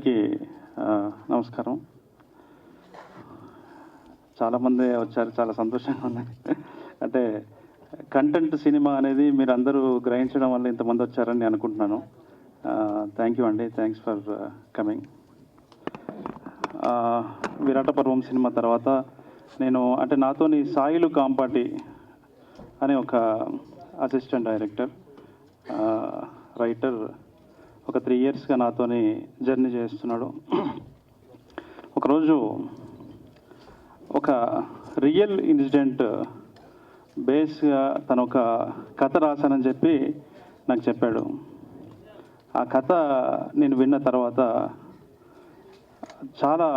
అందరికీ నమస్కారం. చాలామంది వచ్చారు, చాలా సంతోషంగా ఉంది. అంటే కంటెంట్ సినిమా అనేది మీరు అందరూ గ్రహించడం వల్ల ఇంతమంది వచ్చారని నేను అనుకుంటున్నాను. థ్యాంక్ యూ అండి, థ్యాంక్స్ ఫర్ కమింగ్. విరాట పర్వం సినిమా తర్వాత నేను అంటే నాతోని సాయిలు కాంపాటి అనే ఒక అసిస్టెంట్ డైరెక్టర్, రైటర్ ఒక 3 ఇయర్స్గా నాతోని జర్నీ చేస్తున్నాడు. ఒకరోజు ఒక రియల్ ఇన్సిడెంట్ బేస్గా తను ఒక కథ రాశానని చెప్పి నాకు చెప్పాడు. ఆ కథ నేను విన్న తర్వాత చాలా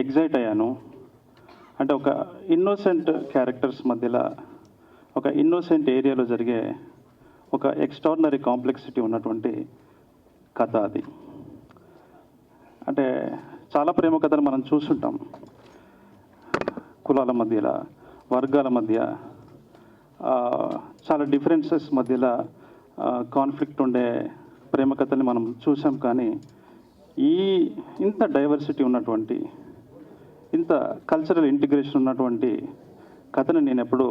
ఎగ్జైట్ అయ్యాను. అంటే ఒక ఇన్నోసెంట్ క్యారెక్టర్స్ మధ్యలో ఒక ఇన్నోసెంట్ ఏరియాలో జరిగే ఒక ఎక్స్ట్రాడినరీ కాంప్లెక్సిటీ ఉన్నటువంటి కథ అది. అంటే చాలా ప్రేమ కథలు మనం చూస్తుంటాం. కులాల మధ్యలో, వర్గాల మధ్య చాలా డిఫరెన్సెస్ మధ్యలో కాన్ఫ్లిక్ట్ ఉండే ప్రేమ కథల్ని మనం చూసాం. కానీ ఇంత డైవర్సిటీ ఉన్నటువంటి, ఇంత కల్చరల్ ఇంటిగ్రేషన్ ఉన్నటువంటి కథని నేను ఎప్పుడూ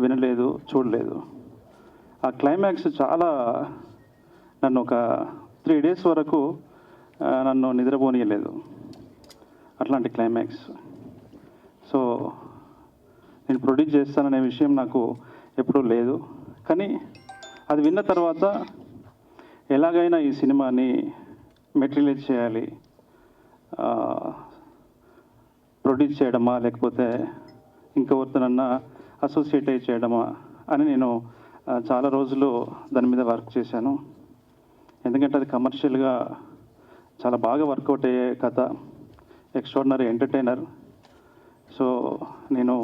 వినలేదు, చూడలేదు. ఆ క్లైమాక్స్ చాలా నన్ను ఒక 3 days వరకు నన్ను నిద్రపోనీయలేదు, అట్లాంటి క్లైమాక్స్. సో నేను ప్రొడ్యూస్ చేస్తాననే విషయం నాకు ఎప్పుడూ లేదు. కానీ అది విన్న తర్వాత ఎలాగైనా ఈ సినిమాని మెటీరియలైజ్ చేయాలి, ప్రొడ్యూస్ చేయడమా లేకపోతే ఇంకెవరితోనన్నా అసోసియేట్ చేయడమా అని నేను చాలా రోజులు దాని మీద వర్క్ చేశాను. ఎందుకంటే అది కమర్షియల్గా చాలా బాగా వర్కౌట్ అయ్యే కథ, ఎక్స్ట్రాడినరీ ఎంటర్టైనర్. సో నేను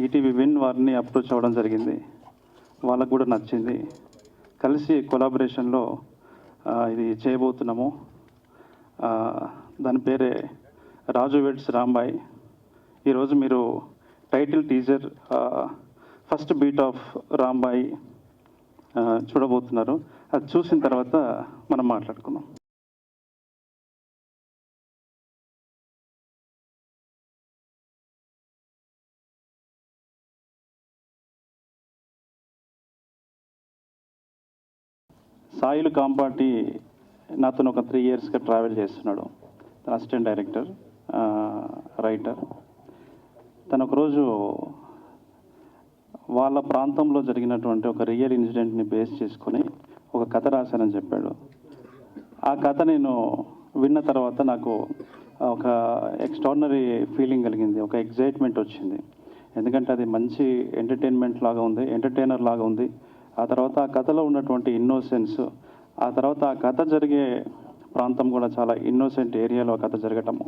ఈటీవీ విన్ వారిని అప్రోచ్ అవ్వడం జరిగింది. వాళ్ళకు కూడా నచ్చింది. కలిసి కొలాబరేషన్లో ఇది చేయబోతున్నాము. దాని పేరే రాజు వెడ్స్ రాంబాయ్. ఈరోజు మీరు title teaser first beat of Rambai చూడబోతున్నారు. అది చూసిన తర్వాత మనం మాట్లాడుకుందాం. సాయిలు కాంపాటి నాతో ఒక 3 yearsగా ట్రావెల్ చేస్తున్నాడు. తన అసిస్టెంట్ డైరెక్టర్, రైటర్. తను ఒకరోజు వాళ్ళ ప్రాంతంలో జరిగినటువంటి ఒక రియల్ ఇన్సిడెంట్ని బేస్ చేసుకొని ఒక కథ రాశానని చెప్పాడు. ఆ కథ నేను విన్న తర్వాత నాకు ఒక ఎక్స్ట్రాడినరీ ఫీలింగ్ కలిగింది, ఒక ఎగ్జైట్మెంట్ వచ్చింది. ఎందుకంటే అది మంచి ఎంటర్టైనర్ లాగా ఉంది. ఆ తర్వాత ఆ కథలో ఉన్నటువంటి ఇన్నోసెన్స్, ఆ తర్వాత ఆ కథ జరిగే ప్రాంతం కూడా చాలా ఇన్నోసెంట్ ఏరియాలో కథ జరగటము,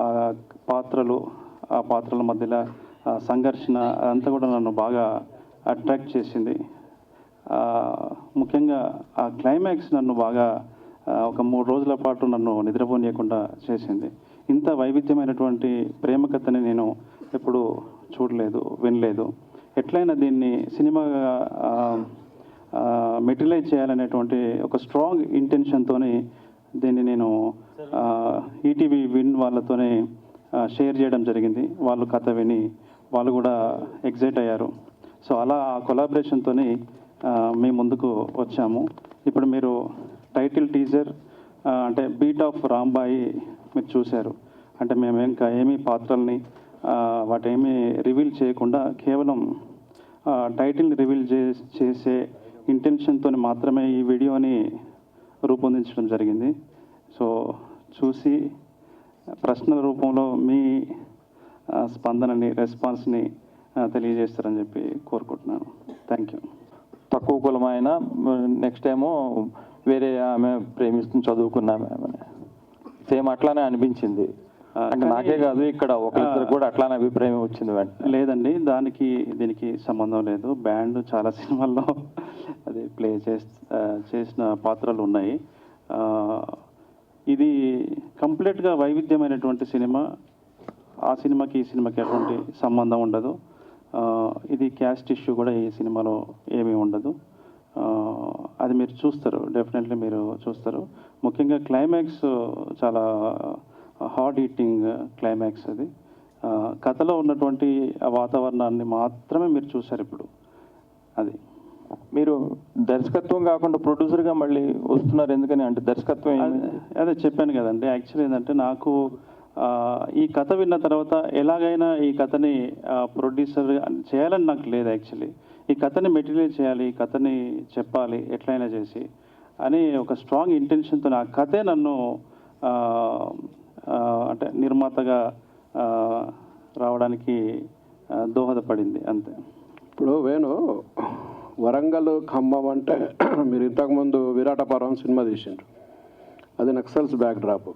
ఆ పాత్రల మధ్యలో సంఘర్షణ అంతా కూడా నన్ను బాగా అట్రాక్ట్ చేసింది. ముఖ్యంగా ఆ క్లైమాక్స్ నన్ను బాగా ఒక 3 రోజుల పాటు నన్ను నిద్రపోనీయకుండా చేసింది. ఇంత వైవిధ్యమైనటువంటి ప్రేమ కథని నేను ఎప్పుడు చూడలేదు, వినలేదు. ఎట్లయినా దీన్ని సినిమాగా మెటీరియలైజ్ చేయాలనేటువంటి ఒక స్ట్రాంగ్ ఇంటెన్షన్తోని దీన్ని నేను ఈటీవీ విన్ వాళ్ళతోనే షేర్ చేయడం జరిగింది. వాళ్ళు కథ విని వాళ్ళు కూడా ఎగ్జైట్ అయ్యారు. సో అలా ఆ కొలాబరేషన్తో మేము ముందుకు వచ్చాము. ఇప్పుడు మీరు టైటిల్ టీజర్ అంటే బీట్ ఆఫ్ రాంబాయి మీరు చూశారు. అంటే మేము ఇంకా ఏమీ పాత్రల్ని వాటేమీ రివీల్ చేయకుండా కేవలం టైటిల్ని రివీల్ చేసే ఇంటెన్షన్తో మాత్రమే ఈ వీడియోని రూపొందించడం జరిగింది. సో చూసి ప్రశ్నల రూపంలో మీ స్పందనని, రెస్పాన్స్ని తెలియజేస్తారని చెప్పి కోరుకుంటున్నాను. Thank you. తక్కువ కులమైన నెక్స్ట్ ఏమో వేరే ఆమె ప్రేమిస్తుంది, చదువుకున్న ఆమె, సేమ్ అట్లానే అనిపించింది. అంటే నాకే కాదు, ఇక్కడ ఒకరిద్దరు కూడా అట్లానే అభిప్రాయం వచ్చింది. లేదండి, దీనికి సంబంధం లేదు. బ్యాండ్ చాలా సినిమాల్లో అది ప్లే చేసిన పాత్రలు ఉన్నాయి. ఇది కంప్లీట్గా వైవిధ్యమైనటువంటి సినిమా. ఆ సినిమాకి ఈ సినిమాకి ఎటువంటి సంబంధం ఉండదు. ఇది క్యాస్ట్ ఇష్యూ కూడా ఈ సినిమాలో ఏమీ ఉండదు. అది మీరు చూస్తారు, డెఫినెట్లీ మీరు చూస్తారు. ముఖ్యంగా క్లైమాక్స్ చాలా హార్ట్ ఈటింగ్ క్లైమాక్స్ అది. కథలో ఉన్నటువంటి ఆ వాతావరణాన్ని మాత్రమే మీరు చూశారు ఇప్పుడు. అది మీరు దర్శకత్వం కాకుండా ప్రొడ్యూసర్గా మళ్ళీ వస్తున్నారు ఎందుకని? అంటే దర్శకత్వం అదే చెప్పాను కదండి. యాక్చువల్లీ ఏంటంటే నాకు ఈ కథ విన్న తర్వాత ఎలాగైనా ఈ కథని ప్రొడ్యూసర్ చేయాలని నాకు లేదు. యాక్చువల్లీ ఈ కథని మెటీరియల్ చేయాలి, ఈ కథని చెప్పాలి ఎట్లయినా చేసి అని ఒక స్ట్రాంగ్ ఇంటెన్షన్తో ఆ కథే నన్ను అంటే నిర్మాతగా రావడానికి దోహదపడింది అంతే. ఇప్పుడు వేణు వరంగల్ ఖమ్మం అంటే మీరు ఇంతకుముందు విరాట పర్వం సినిమా తీసిండ్రు, అది నక్సల్స్ బ్యాక్ డ్రాప్.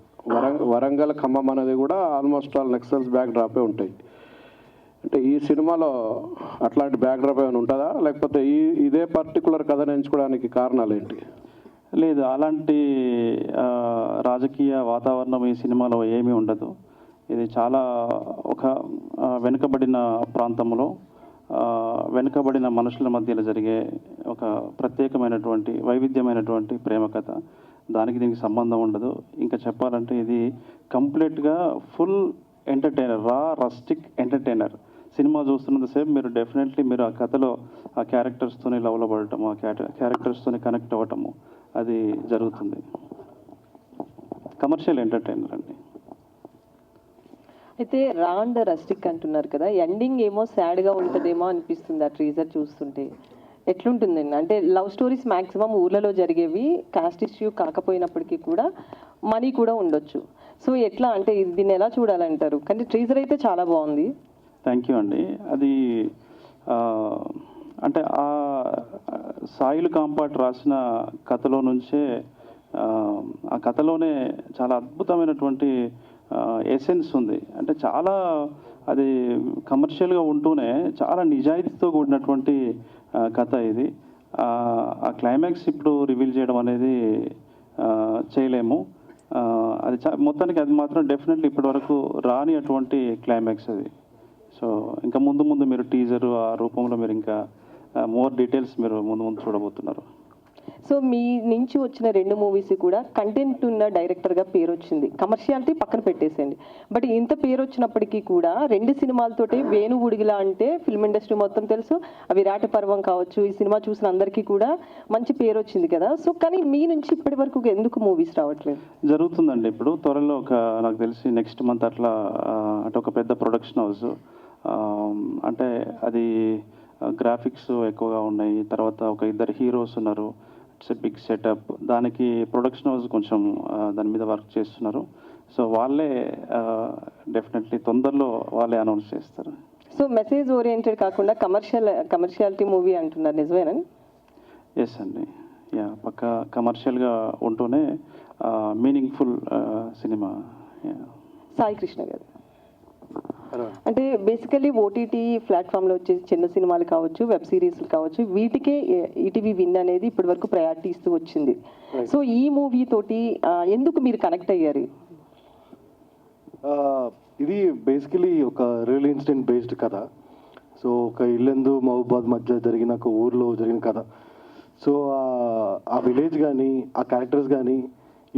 వరంగల్ ఖమ్మం అనేది కూడా ఆల్మోస్ట్ ఆల్ నక్సల్స్ బ్యాక్ డ్రాపే ఉంటాయి. అంటే ఈ సినిమాలో అట్లాంటి బ్యాక్ డ్రాప్ ఏమైనా ఉంటుందా, లేకపోతే ఇదే పర్టికులర్ కథను ఎంచుకోవడానికి కారణాలు ఏంటి? లేదు, అలాంటి రాజకీయ వాతావరణం ఈ సినిమాలో ఏమీ ఉండదు. ఇది చాలా ఒక వెనుకబడిన ప్రాంతంలో వెనుకబడిన మనుషుల మధ్యలో జరిగే ఒక ప్రత్యేకమైనటువంటి వైవిధ్యమైనటువంటి ప్రేమ కథ. దానికి దీనికి సంబంధం ఉండదు. ఇంకా చెప్పాలంటే ఇది కంప్లీట్గా full entertainer, raw rustic entertainer. సినిమా చూస్తున్నంతసేపు మీరు డెఫినెట్లీ మీరు ఆ కథలో ఆ క్యారెక్టర్స్తోనే లవ్లో పడటము, ఆ క్యారెక్టర్స్తోనే కనెక్ట్ అవ్వటము అది జరుగుతుంది. కమర్షియల్ ఎంటర్టైనర్ అండి. అయితే రాండ్ రస్టిక్ అంటున్నారు కదా, ఎండింగ్ ఏమో సాడ్గా ఉంటుందేమో అనిపిస్తుంది ఆ ట్రీజర్ చూస్తుంటే. ఎట్లుంటుందండి? అంటే లవ్ స్టోరీస్ మ్యాక్సిమం ఊర్లలో జరిగేవి, కాస్ట్ ఇష్యూ కాకపోయినప్పటికీ కూడా మనీ కూడా ఉండొచ్చు. సో ఎట్లా అంటే దీన్ని ఎలా చూడాలంటారు? కానీ ట్రీజర్ అయితే చాలా బాగుంది. థ్యాంక్ యూ అండి. అది అంటే ఆ సాయిల్ కాంపాట్ రాసిన కథలో నుంచే ఆ కథలోనే చాలా అద్భుతమైనటువంటి ఎసెన్స్ ఉంది. అంటే చాలా అది కమర్షియల్గా ఉంటూనే చాలా నిజాయితీతో కూడినటువంటి కథ ఇది. ఆ క్లైమాక్స్ ఇప్పుడు రివీల్ చేయడం అనేది చేయలేము. అది మొత్తానికి అది మాత్రం డెఫినెట్లీ ఇప్పటి వరకు రాని అటువంటి క్లైమాక్స్ అది. సో ఇంకా ముందు ముందు మీరు టీజరు ఆ రూపంలో మీరు ఇంకా మోర్ డీటెయిల్స్ మీరు ముందు ముందు చూడబోతున్నారు. సో మీ నుంచి వచ్చిన 2 మూవీస్ కూడా కంటెంట్ ఉన్న డైరెక్టర్గా పేరు వచ్చింది, కమర్షియాలిటీ పక్కన పెట్టేసేయండి. బట్ ఇంత పేరు వచ్చినప్పటికీ కూడా 2 సినిమాలతోటి వేణు ఉడిగిలా అంటే ఫిల్మ్ ఇండస్ట్రీ మొత్తం తెలుసు. ఆ విరాట పర్వం కావచ్చు, ఈ సినిమా చూసిన అందరికీ కూడా మంచి పేరు వచ్చింది కదా. సో కానీ మీ నుంచి ఇప్పటి వరకు ఎందుకు మూవీస్ రావట్లేదు? జరుగుతుందండి. ఇప్పుడు త్వరలో నాకు తెలిసి నెక్స్ట్ మంత్ అట్లా అంటే ఒక పెద్ద ప్రొడక్షన్ హౌస్, అంటే అది గ్రాఫిక్స్ ఎక్కువగా ఉన్నాయి, తర్వాత ఒక 2 హీరోస్ ఉన్నారు, ఇట్స్ ఎ బిగ్ సెటప్. దానికి ప్రొడక్షన్ హౌస్ కొంచెం దాని మీద వర్క్ చేస్తున్నారు. సో వాళ్ళే డెఫినెట్లీ తొందరలో వాళ్ళే అనౌన్స్ చేస్తారు. సో మెసేజ్ ఓరియంటెడ్ కాకుండా కమర్షియాలిటీ మూవీ అంటున్నారు, నిజమేనా? ఎస్ అండి, యా, పక్క కమర్షియల్గా ఉంటూనే మీనింగ్ఫుల్ సినిమా. సాయి కృష్ణ గారు, అంటే బేసికలీ ఓటీటీ ప్లాట్ఫామ్లో వచ్చే చిన్న సినిమాలు కావచ్చు, వెబ్ సిరీస్లు కావచ్చు, వీటికే ఈటీవీ విన్ అనేది ఇప్పటి వరకు ప్రయారిటీ ఇస్తూ వచ్చింది. సో ఈ మూవీ తోటి ఎందుకు మీరు కనెక్ట్ అయ్యారు? ఇది బేసికలీ ఒక రియల్ ఇన్సిడెంట్ బేస్డ్ కథ. సో ఒక ఇల్లెందు మహబూబాద్ మధ్య జరిగిన ఒక ఊర్లో జరిగిన కథ. సో ఆ విలేజ్ కానీ ఆ క్యారెక్టర్స్ కానీ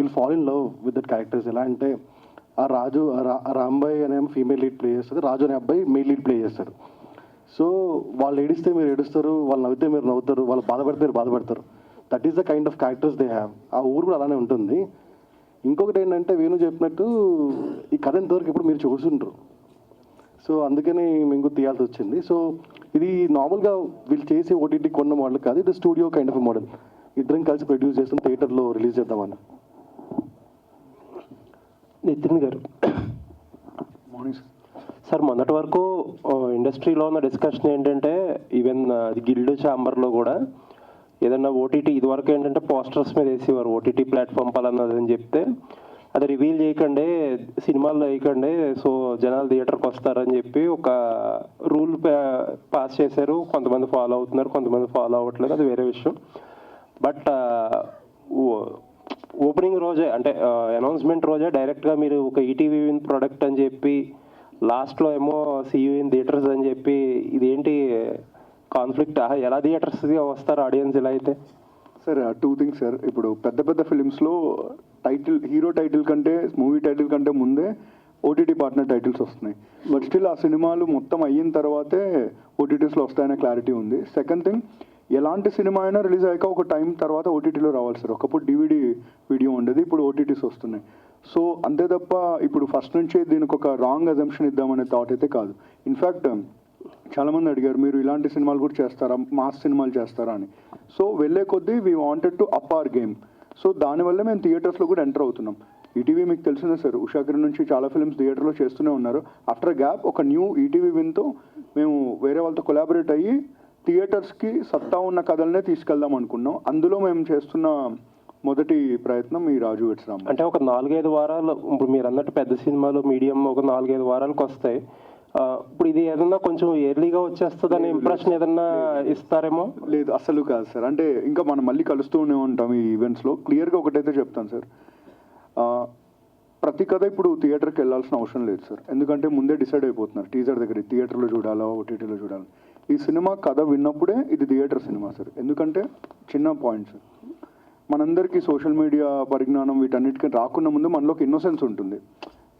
you'll fall in love with that characters. ఎలా అంటే ఆ రాంబాయ్ అనే ఫీమేల్ లీడ్ ప్లే చేస్తుంది, రాజు అనే అబ్బాయి మెయిల్ లీడ్ ప్లే చేస్తాడు. సో వాళ్ళు ఏడిస్తే మీరు ఏడుస్తారు, వాళ్ళు నవ్వితే మీరు నవ్వుతారు, వాళ్ళు బాధపడితే మీరు బాధపడతారు. That is the kind of characters they have. ఆ ఊరు కూడా అలానే ఉంటుంది. ఇంకొకటి ఏంటంటే వేణు చెప్పినట్టు ఈ కథ ఎంతవరకు ఇప్పుడు మీరు చూసుంటారు. సో అందుకని మీకు తీయాల్సి వచ్చింది. సో ఇది నార్మల్గా వీళ్ళు చేసే ఓటీటీ కొన్న మోడల్ కాదు, ఇది స్టూడియో కైండ్ ఆఫ్ మోడల్. ఇద్దరం కలిసి ప్రొడ్యూస్ చేస్తాం, థియేటర్లో రిలీజ్ చేద్దామని. నితిన్ గారు, మార్నింగ్ సార్, మొన్నటి వరకు ఇండస్ట్రీలో ఉన్న డిస్కషన్ ఏంటంటే ఈవెన్ అది గిల్డ్ ఛాంబర్లో కూడా ఏదన్నా ఓటీటీ ఇదివరకు ఏంటంటే పోస్టర్స్ మీద వేసేవారు, ఓటీటీ ప్లాట్ఫామ్ పలానది అని చెప్తే అది రివీల్ చేయకండి, సినిమాల్లో వేయకండి, సో జనాలు థియేటర్కి వస్తారని చెప్పి ఒక రూల్ పాస్ చేశారు. కొంతమంది ఫాలో అవుతున్నారు, కొంతమంది ఫాలో అవ్వట్లేదు, అది వేరే విషయం. బట్ ఓపెనింగ్ రోజే అంటే అనౌన్స్మెంట్ రోజే డైరెక్ట్గా మీరు ఒక ఈటీవీ ప్రోడక్ట్ అని చెప్పి లాస్ట్లో ఏమో సీయూ ఇన్ థియేటర్స్ అని చెప్పి ఇదేంటి కాన్ఫ్లిక్ట్ ఎలా థియేటర్స్గా వస్తారు ఆడియన్స్ ఇలా అయితే? Sir 2 things sir. ఇప్పుడు పెద్ద పెద్ద ఫిలిమ్స్లో టైటిల్, హీరో టైటిల్ కంటే, మూవీ టైటిల్ కంటే ముందే ఓటీటీ పార్ట్నర్ టైటిల్స్ వస్తున్నాయి. బట్ స్టిల్ ఆ సినిమాలు మొత్తం అయిన తర్వాతే ఓటీటీస్లో వస్తాయనే క్లారిటీ ఉంది. సెకండ్ థింగ్, ఎలాంటి సినిమా అయినా రిలీజ్ అయ్యాక ఒక టైం తర్వాత ఓటీటీలో రావాలి సార్. ఒకప్పుడు డివిడి వీడియో ఉండేది, ఇప్పుడు ఓటీటీస్ వస్తున్నాయి. సో అంతే తప్ప ఇప్పుడు ఫస్ట్ నుంచే దీనికి ఒక రాంగ్ అజంప్షన్ ఇద్దామనే థాట్ అయితే కాదు. ఇన్ఫ్యాక్ట్ చాలామంది అడిగారు, మీరు ఇలాంటి సినిమాలు కూడా చేస్తారా, మాస్ సినిమాలు చేస్తారా అని. సో వెళ్ళే కొద్దీ we wanted to up hour game. So దానివల్ల మేము థియేటర్స్లో కూడా ఎంటర్ అవుతున్నాం. ఈటీవీ మీకు తెలిసిందే సార్, ఉషాకిరణ్ నుంచి చాలా ఫిల్మ్స్ థియేటర్లో చేస్తూనే ఉన్నారు. ఆఫ్టర్ గ్యాప్ ఒక న్యూ ఈటీవీ విన్తో మేము వేరే వాళ్ళతో కొలాబరేట్ అయ్యి థియేటర్స్కి సత్తా ఉన్న కథలనే తీసుకెళ్దాం అనుకున్నాం. అందులో మేము చేస్తున్న మొదటి ప్రయత్నం ఈ రాజు వెడ్స్ రాంబాయ్. అంటే ఒక 4-5 వారాలు, ఇప్పుడు మీరు అన్నట్టు పెద్ద సినిమాలు మీడియం ఒక 4-5 వారాలకు వస్తాయి. ఇప్పుడు ఇది ఏదన్నా కొంచెం ఎర్లీగా వచ్చేస్తుందని ఇంప్రెషన్ ఏదన్నా ఇస్తారేమో? లేదు, అసలు కాదు సార్. అంటే ఇంకా మనం మళ్ళీ కలుస్తూనే ఉంటాం ఈ ఈవెంట్స్లో. క్లియర్గా ఒకటైతే చెప్తాను సార్, ప్రతి కథ ఇప్పుడు థియేటర్కి వెళ్ళాల్సిన అవసరం లేదు సార్. ఎందుకంటే ముందే డిసైడ్ అయిపోతున్నారు టీజర్ దగ్గర, థియేటర్లో చూడాలా ఓటీటీలో చూడాలి. ఈ సినిమా కథ విన్నప్పుడే ఇది థియేటర్ సినిమా సార్. ఎందుకంటే చిన్న పాయింట్ సార్, మనందరికీ సోషల్ మీడియా పరిజ్ఞానం వీటన్నిటికీ రాకుండా ముందు మనలోకి ఇన్నోసెన్స్ ఉంటుంది.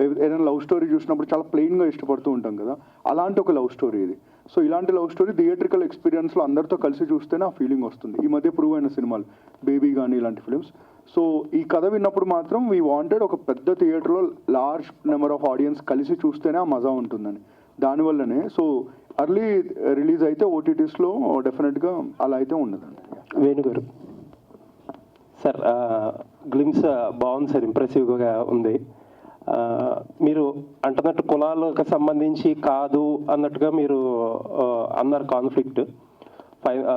ఏదైనా లవ్ స్టోరీ చూసినప్పుడు చాలా ప్లెయిన్గా ఇష్టపడుతూ ఉంటాం కదా, అలాంటి ఒక లవ్ స్టోరీ ఇది. సో ఇలాంటి లవ్ స్టోరీ థియేట్రికల్ ఎక్స్పీరియన్స్లో అందరితో కలిసి చూస్తేనే ఆ ఫీలింగ్ వస్తుంది. ఈ మధ్య ప్రూవ్ అయిన సినిమాలు బేబీ కానీ ఇలాంటి ఫిలిమ్స్. సో ఈ కథ విన్నప్పుడు మాత్రం వీ వాంటెడ్ ఒక పెద్ద థియేటర్లో లార్జ్ నెంబర్ ఆఫ్ ఆడియన్స్ కలిసి చూస్తేనే ఆ మజా ఉంటుందని. దానివల్లనే సో అర్లీ రిలీజ్ అయితే ఓటీటీస్లో డెఫినెట్గా అలా అయితే ఉండదండి. వేణుగారు సార్, గ్లిమ్స్ బాగుంది సార్, ఇంప్రెసివ్గా ఉంది. మీరు అంటున్నట్టు కులాలకు సంబంధించి కాదు అన్నట్టుగా మీరు అన్నారు కాన్ఫ్లిక్ట్.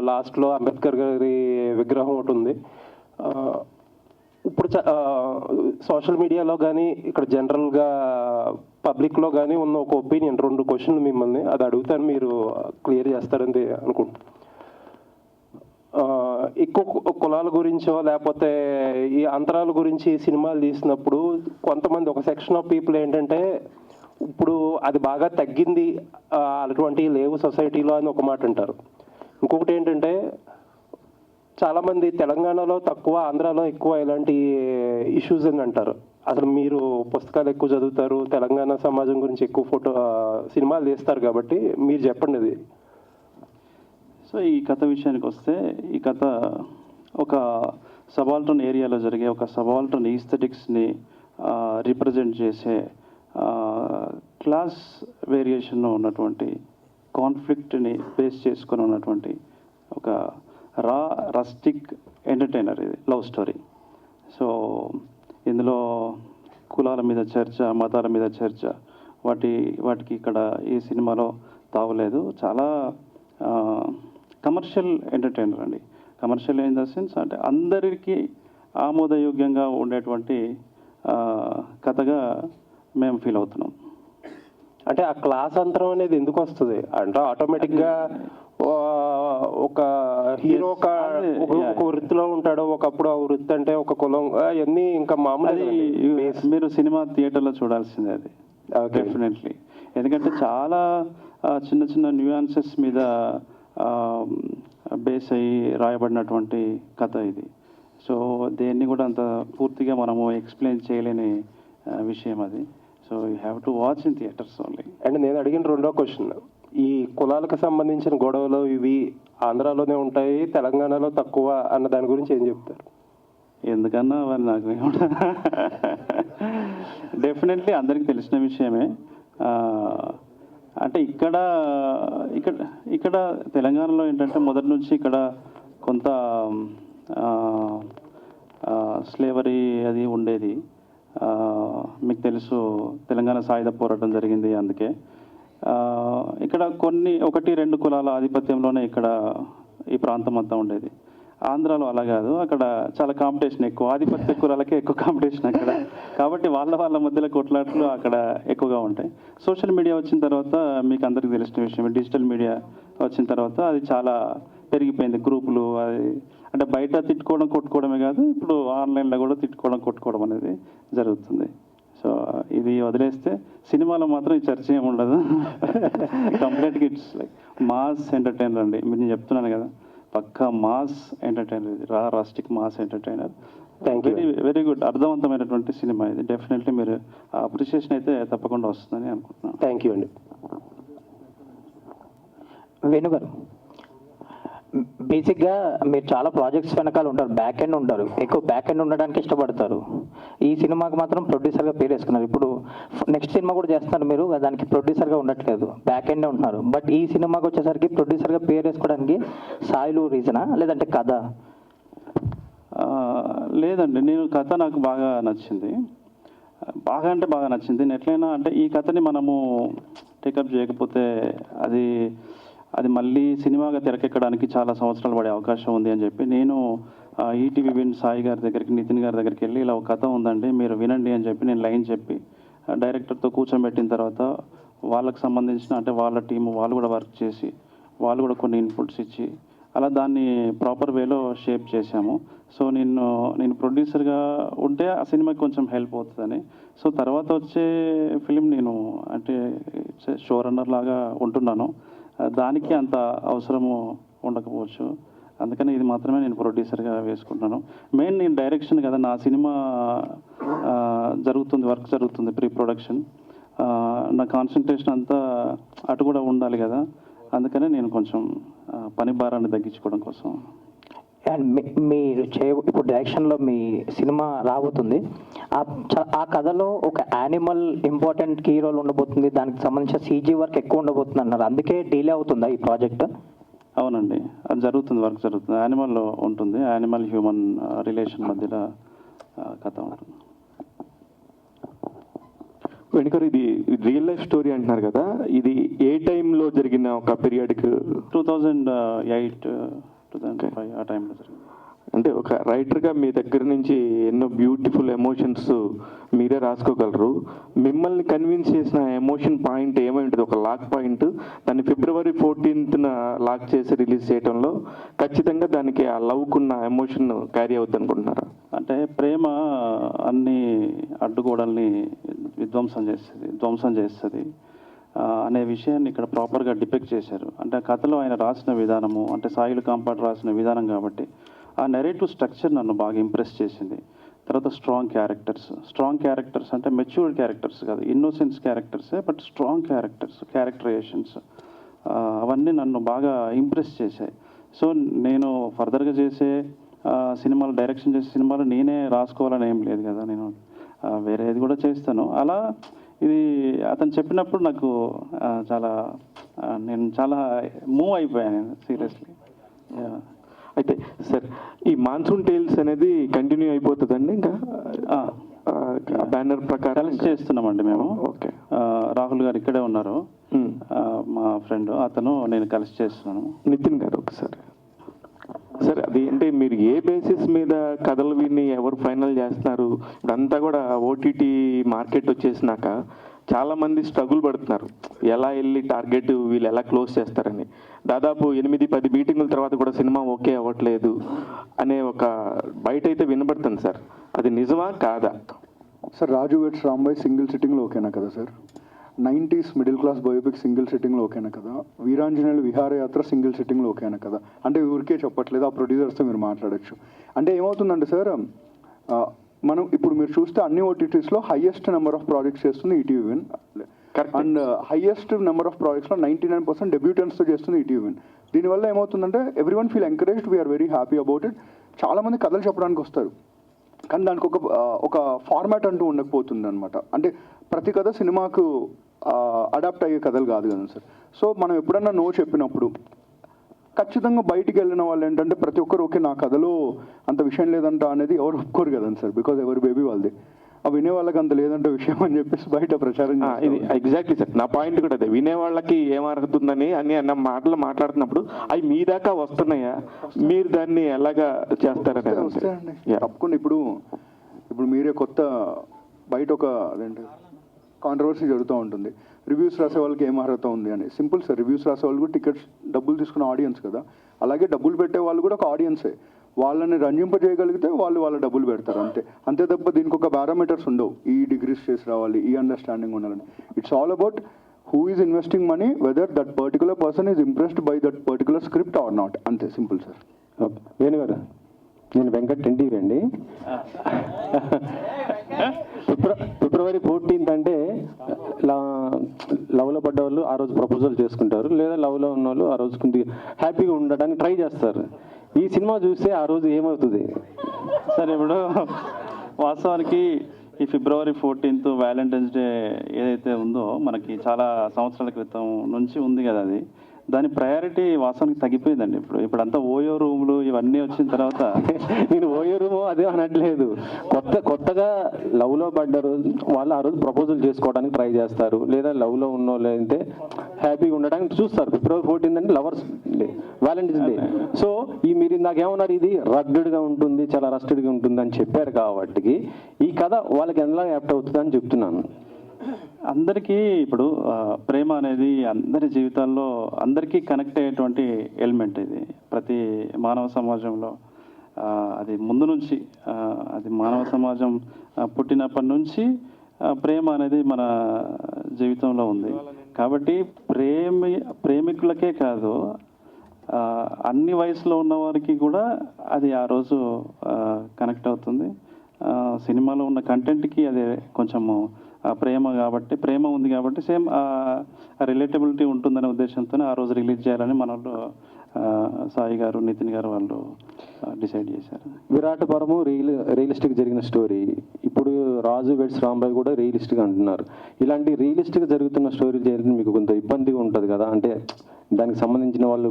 లాస్ట్లో అంబేద్కర్ గారి విగ్రహం ఒకటి ఉంది. ఇప్పుడు సోషల్ మీడియాలో కానీ ఇక్కడ జనరల్గా పబ్లిక్లో కానీ ఉన్న ఒక ఒపీనియన్, 2 క్వశ్చన్లు మిమ్మల్ని అది అడుగుతాను, మీరు క్లియర్ చేస్తారని అనుకుంటున్నాను. ఎక్కువ కులాల గురించో లేకపోతే ఈ అంతరాల గురించి సినిమాలు తీసినప్పుడు కొంతమంది ఒక సెక్షన్ ఆఫ్ పీపుల్ ఏంటంటే ఇప్పుడు అది బాగా తగ్గింది, అటువంటివి లేవు సొసైటీలో అని ఒక మాట అంటారు. ఇంకొకటి ఏంటంటే చాలామంది తెలంగాణలో తక్కువ, ఆంధ్రాలో ఎక్కువ ఇలాంటి ఇష్యూస్ అని అంటారు. అసలు మీరు పుస్తకాలు ఎక్కువ చదువుతారు, తెలంగాణ సమాజం గురించి ఎక్కువ సినిమాలు తీస్తారు కాబట్టి మీరు చెప్పండి అది. సో ఈ కథ విషయానికి వస్తే, ఈ కథ ఒక సబాల్టర్న్ ఏరియాలో జరిగే ఒక సబాల్టర్న్ ఈస్థెటిక్స్ని రిప్రజెంట్ చేసే క్లాస్ వేరియేషన్ ఉన్నటువంటి కాన్ఫ్లిక్ట్ని బేస్ చేసుకొని ఉన్నటువంటి ఒక రస్టిక్ ఎంటర్టైనర్ ఇది లవ్ స్టోరీ. సో ఇందులో కులాల మీద చర్చ, మతాల మీద చర్చ, వాటికి ఇక్కడ ఈ సినిమాలో తావలేదు. చాలా కమర్షియల్ ఎంటర్టైనర్ అండి. కమర్షియల్ ఇన్ ద సెన్స్ అంటే అందరికీ ఆమోదయోగ్యంగా ఉండేటువంటి కథగా మేము ఫీల్ అవుతున్నాం. అంటే ఆ క్లాస్ అంతరం అనేది ఎందుకు వస్తుంది అంటే ఆటోమేటిక్గా ఒక హీరో ఒక వృత్తిలో ఉంటాడు, ఒకప్పుడు ఆ వృత్తి అంటే ఒక కులం, అవన్నీ ఇంకా మామూలు. మీరు సినిమా థియేటర్లో చూడాల్సిందే అది డెఫినెట్లీ. ఎందుకంటే చాలా చిన్న చిన్న న్యూయాన్సెస్ మీద బేస్ అయ్యి రాయబడినటువంటి కథ ఇది. సో దేన్ని కూడా అంత పూర్తిగా మనము ఎక్స్ప్లెయిన్ చేయలేని విషయం అది. So you have to watch in theatres only. And నేను అడిగిన 2వ క్వశ్చన్, ఈ కులాలకు సంబంధించిన గొడవలు ఇవి ఆంధ్రాలోనే ఉంటాయి, తెలంగాణలో తక్కువ అన్న దాని గురించి ఏం చెప్తారు? ఎందుకన్నా మరి నాకు డెఫినెట్లీ అందరికీ తెలిసిన విషయమే. అంటే ఇక్కడ తెలంగాణలో ఏంటంటే మొదటి నుంచి ఇక్కడ కొంత స్లేవరీ అది ఉండేది. మీకు తెలుసు, తెలంగాణ సాయుధ పోరాటం జరిగింది. అందుకే ఇక్కడ 1-2 కులాల ఆధిపత్యంలోనే ఇక్కడ ఈ ప్రాంతం అంతా ఉండేది. ఆంధ్రాలో అలా కాదు, అక్కడ చాలా కాంపిటీషన్ ఎక్కువ, ఆధిపత్య కులాలకే ఎక్కువ కాంపిటీషన్ అక్కడ. కాబట్టి వాళ్ళ మధ్యలో కొట్లాట్లు అక్కడ ఎక్కువగా ఉంటాయి. సోషల్ మీడియా వచ్చిన తర్వాత మీకు అందరికీ తెలిసిన విషయం, డిజిటల్ మీడియా వచ్చిన తర్వాత అది చాలా పెరిగిపోయింది. గ్రూపులు అది అంటే బయట తిట్టుకోవడం కొట్టుకోవడమే కాదు, ఇప్పుడు ఆన్లైన్లో కూడా తిట్టుకోవడం కొట్టుకోవడం అనేది జరుగుతుంది. సో ఇది వదిలేస్తే సినిమాలో మాత్రం ఈ చర్చ ఏమి ఉండదు. కంప్లీట్గా ఇట్స్ లైక్ మాస్ ఎంటర్టైనర్ అండి. నేను చెప్తున్నాను కదా, పక్కా మాస్ ఎంటర్టైనర్ ఇది, rustic mass entertainer. Very very good, అర్థవంతమైనటువంటి సినిమా ఇది. డెఫినెట్లీ మీరు అప్రిషియేషన్ అయితే తప్పకుండా వస్తుందని అనుకుంటున్నాను. థ్యాంక్ యూ అండి. వేణుగారు, బేసిక్గా మీరు చాలా ప్రాజెక్ట్స్ వెనకాల ఉంటారు, బ్యాక్ ఎండ్ ఉంటారు, ఎక్కువ బ్యాక్ ఎండ్ ఉండడానికి ఇష్టపడతారు. ఈ సినిమాకి మాత్రం ప్రొడ్యూసర్గా పేరు వేసుకున్నారు. ఇప్పుడు నెక్స్ట్ సినిమా కూడా చేస్తున్నారు మీరు, దానికి ప్రొడ్యూసర్గా ఉండట్లేదు, బ్యాక్ ఎండే ఉంటున్నారు. బట్ ఈ సినిమాకి వచ్చేసరికి ప్రొడ్యూసర్గా పేరు వేసుకోవడానికి సాయిలు రీజనా, లేదంటే కథ? లేదండి, నేను కథ నాకు బాగా నచ్చింది. బాగా అంటే బాగా నచ్చింది. ఎట్లయినా అంటే ఈ కథని మనము టేకప్ చేయకపోతే అది మళ్ళీ సినిమాగా తెరకెక్కడానికి చాలా సంవత్సరాలు పడే అవకాశం ఉంది అని చెప్పి నేను ఈటీవీ విన్ సాయి గారి దగ్గరికి, నితిన్ గారి దగ్గరికి వెళ్ళి ఇలా ఒక కథ ఉందండి మీరు వినండి అని చెప్పి నేను లైన్ చెప్పి డైరెక్టర్తో కూర్చోబెట్టిన తర్వాత వాళ్ళకి సంబంధించిన అంటే వాళ్ళ టీము వాళ్ళు కూడా వర్క్ చేసి వాళ్ళు కూడా కొన్ని ఇన్పుట్స్ ఇచ్చి అలా దాన్ని ప్రాపర్ వేలో షేప్ చేశాము. సో నేను ప్రొడ్యూసర్గా ఉంటే ఆ సినిమాకి కొంచెం హెల్ప్ అవుతుందని. సో తర్వాత వచ్చే ఫిలిం నేను అంటే షో రన్నర్ లాగా ఉంటున్నాను, దానికి అంత అవసరము ఉండకపోవచ్చు. అందుకని ఇది మాత్రమే నేను ప్రొడ్యూసర్గా వేసుకుంటున్నాను. మెయిన్ నేను డైరెక్షన్ కదా, నా సినిమా జరుగుతుంది, వర్క్ జరుగుతుంది, ప్రీ ప్రొడక్షన్. నా కాన్సన్ట్రేషన్ అంతా అటు కూడా ఉండాలి కదా, అందుకనే నేను కొంచెం పని భారాన్ని తగ్గించుకోవడం కోసం. అండ్ మీరు ఇప్పుడు డైరెక్షన్లో మీ సినిమా రాబోతుంది, ఆ కథలో ఒక యానిమల్ ఇంపార్టెంట్ కీ రోల్ ఉండబోతుంది, దానికి సంబంధించిన సీజీ వర్క్ ఎక్కువ ఉండబోతుంది అన్నారు. అందుకే డిలే అవుతుందా ఈ ప్రాజెక్ట్? అవునండి, అది జరుగుతుంది, వర్క్ జరుగుతుంది. యానిమల్ ఉంటుంది, యానిమల్ హ్యూమన్ రిలేషన్ మధ్యలో కథ ఉంటుంది. వెనుకరు ఇది రియల్ లైఫ్ స్టోరీ అంటున్నారు కదా, ఇది ఏ టైంలో జరిగిన ఒక పీరియడ్కి? 2008, 2005 ఆ టైంలో జరిగింది. అంటే ఒక రైటర్గా మీ దగ్గర నుంచి ఎన్నో బ్యూటిఫుల్ ఎమోషన్స్ మీరే రాసుకోగలరు. మిమ్మల్ని కన్విన్స్ చేసిన ఎమోషన్ పాయింట్ ఏమై ఉంటుంది, ఒక లాక్ పాయింట్, దాన్ని February 14th లాక్ చేసి రిలీజ్ చేయడంలో ఖచ్చితంగా దానికి ఆ లవ్కున్న ఎమోషన్ క్యారీ అవుతుంది అనుకుంటున్నారా? అంటే ప్రేమ అన్ని అడ్డుగోడల్ని ధ్వంసం చేస్తుంది అనే విషయాన్ని ఇక్కడ ప్రాపర్గా డిపెక్ట్ చేశారు. అంటే ఆ కథలో ఆయన రాసిన విధానము, అంటే సాయిలు కాంపాట్ రాసిన విధానం కాబట్టి ఆ నెరేటివ్ స్ట్రక్చర్ నన్ను బాగా ఇంప్రెస్ చేసింది. తర్వాత స్ట్రాంగ్ క్యారెక్టర్స్ అంటే మెచ్యూర్డ్ క్యారెక్టర్స్ కాదు, ఇన్నోసెన్స్ క్యారెక్టర్సే, బట్ స్ట్రాంగ్ క్యారెక్టరేషన్స్ అవన్నీ నన్ను బాగా ఇంప్రెస్ చేశాయి. సో నేను ఫర్దర్గా చేసే సినిమాలు, డైరెక్షన్ చేసే సినిమాలు నేనే రాసుకోవాలని ఏం లేదు కదా, నేను వేరేది కూడా చేస్తాను. అలా ఇది అతను చెప్పినప్పుడు నాకు నేను చాలా మూవ్ అయిపోయాను నేను సీరియస్లీ. అయితే సార్, ఈ మాన్సూన్ టేల్స్ అనేది కంటిన్యూ అయిపోతుందండి ఇంకా బ్యానర్ ప్రకారం? కలిసి చేస్తున్నామండి మేము. ఓకే. రాహుల్ గారు ఇక్కడే ఉన్నారు, మా ఫ్రెండ్, అతను నేను కలిసి చేస్తున్నాను. నితిన్ గారు ఒకసారి సార్, అది అంటే మీరు ఏ బేసిస్ మీద కథలు విని ఎవరు ఫైనల్ చేస్తున్నారు? ఇప్పుడంతా కూడా ఓటీటీ మార్కెట్ వచ్చేసినాక చాలామంది స్ట్రగుల్ పడుతున్నారు, ఎలా వెళ్ళి టార్గెట్ వీళ్ళు ఎలా క్లోజ్ చేస్తారని. దాదాపు 8-10 మీటింగుల తర్వాత కూడా సినిమా ఓకే అవ్వట్లేదు అనే ఒక బయట అయితే వినబడుతుంది సార్, అది నిజమా కాదా? Sir, Raju weds Rambai single సిట్టింగ్లో ఓకేనా కదా sir? 90s middle class biopic single సిట్టింగ్లో ఓకేనా కదా? వీరాంజనేయులు విహారయాత్ర సింగిల్ సిట్టింగ్లో ఓకేనా కదా? అంటే ఊరికే చెప్పట్లేదు, ఆ ప్రొడ్యూసర్స్తో మీరు మాట్లాడచ్చు. అంటే ఏమవుతుందంటే సార్, మనం ఇప్పుడు మీరు చూస్తే అన్ని ఓటీటీస్లో హైయెస్ట్ నెంబర్ ఆఫ్ ప్రాజెక్ట్స్ చేస్తుంది ETV Win, and highest number of ప్రాజెక్ట్స్లో 99% డెబ్యూటెంట్స్తో చేస్తుంది ఈటీవీ విన్. దీనివల్ల ఏమవుతుందంటే everyone feel encouraged, we are very happy about it. చాలామంది కథలు చెప్పడానికి వస్తారు, కానీ దానికి ఒక ఫార్మాట్ అంటూ ఉండకపోతుంది అనమాట. అంటే ప్రతి కథ సినిమాకు అడాప్ట్ అయ్యే కథలు కాదు కదా సార్. సో మనం ఎప్పుడన్నా నో చెప్పినప్పుడు ఖచ్చితంగా బయటికి వెళ్ళిన వాళ్ళు ఏంటంటే ప్రతి ఒక్కరు ఓకే నా కథలో అంత విషయం లేదంట అనేది ఎవరు ఒప్పుకోరు కదండి సార్, బికాజ్ ఎవరి బేబీ వాళ్ళది. ఆ వినే వాళ్ళకి అంత లేదంటే విషయం అని చెప్పేసి బయట ప్రచారం. ఇది ఎగ్జాక్ట్లీ సార్, నా పాయింట్ కూడా అదే. వినే వాళ్ళకి ఏమరుగుతుందని అన్న మాటలు మాట్లాడుతున్నప్పుడు అవి మీ దాకా వస్తున్నాయా, మీరు దాన్ని ఎలాగా చేస్తారని? వస్తాయండి తప్పకుండా. ఇప్పుడు మీరే కొత్త బయట ఒక అదేంటి కాంట్రవర్సీ జరుగుతూ ఉంటుంది, రివ్యూస్ రాసే వాళ్ళకి ఏం అర్హత ఉంది అని. సింపుల్ సార్, రివ్యూస్ రాసే వాళ్ళు కూడా టికెట్స్ డబ్బులు తీసుకున్న ఆడియన్స్ కదా, అలాగే డబ్బులు పెట్టే వాళ్ళు కూడా ఒక ఆడియన్సే. వాళ్ళని రంజింపజేయగలిగితే వాళ్ళు వాళ్ళ డబ్బులు పెడతారు అంతే. అంతే తప్ప దీనికి ఒక పారామీటర్స్ ఉండవు, ఈ డిగ్రీస్ చేసి రావాలి, ఈ అండర్స్టాండింగ్ ఉండాలని. It's all about who is investing money, whether that particular person is impressed by that particular script or not. అంతే, సింపుల్ సార్. ఓకే వేణు గారు, నేను వెంకట్ ఎన్టీవీ అండి. ఫిబ్రవరి 14th అంటే లవ్లో పడ్డ వాళ్ళు ఆ రోజు ప్రపోజల్ చేసుకుంటారు, లేదా లవ్లో ఉన్న వాళ్ళు ఆ రోజు కొంచెం హ్యాపీగా ఉండడానికి ట్రై చేస్తారు. ఈ సినిమా చూస్తే ఆ రోజు ఏమవుతుంది? సార్ ఇప్పుడు వాస్తవానికి ఈ ఫిబ్రవరి 14th వ్యాలంటైన్స్ డే ఏదైతే ఉందో మనకి చాలా సంవత్సరాల క్రితం నుంచి ఉంది కదా, అది దాని ప్రయారిటీ వాస్తవానికి తగ్గిపోయిందండి. ఇప్పుడంతా ఓయో రూములు ఇవన్నీ వచ్చిన తర్వాత నేను ఓయో రూము అదే అనట్లేదు, కొత్తగా లవ్లో పడ్డారు వాళ్ళు ఆ రోజు ప్రపోజల్ చేసుకోవడానికి ట్రై చేస్తారు, లేదా లవ్లో ఉన్న వాళ్ళు అయితే హ్యాపీగా ఉండడానికి చూస్తారు. ఫిబ్రవరి 14th అంటే lovers day, Valentine's day. So మీరు ఇందాకేమన్నారు, ఇది రగ్డెడ్గా ఉంటుంది, చాలా రస్టెడ్గా ఉంటుంది అని చెప్పారు కాబట్టి ఈ కథ వాళ్ళకి ఎలా యాప్ట్ అవుతుంది అని చెప్తున్నాను. అందరికీ ఇప్పుడు ప్రేమ అనేది అందరి జీవితాల్లో అందరికీ కనెక్ట్ అయ్యేటువంటి ఎలిమెంట్. ఇది ప్రతి మానవ సమాజంలో అది ముందు నుంచి అది మానవ సమాజం పుట్టినప్పటి నుంచి ప్రేమ అనేది మన జీవితంలో ఉంది. కాబట్టి ప్రేమికులకే కాదు, అన్ని వయసులో ఉన్న వారికి కూడా అది ఆ రోజు కనెక్ట్ అవుతుంది. సినిమాలో ఉన్న కంటెంట్కి అది కొంచెము ప్రేమ కాబట్టి, ప్రేమ ఉంది కాబట్టి సేమ్ రిలేటబిలిటీ ఉంటుందనే ఉద్దేశంతో ఆ రోజు రిలీజ్ చేయాలని మన వాళ్ళు సాయి గారు, నితిన్ గారు వాళ్ళు డిసైడ్ చేశారు. విరాటపురము రియలిస్టిక్ జరిగిన స్టోరీ, ఇప్పుడు రాజు వెడ్స్ రాంబాయ్ కూడా రియలిస్టిక్ అంటున్నారు. ఇలాంటి రియలిస్టిక్ జరుగుతున్న స్టోరీ చేయడం మీకు కొంత ఇబ్బందిగా ఉంటుంది కదా, అంటే దానికి సంబంధించిన వాళ్ళు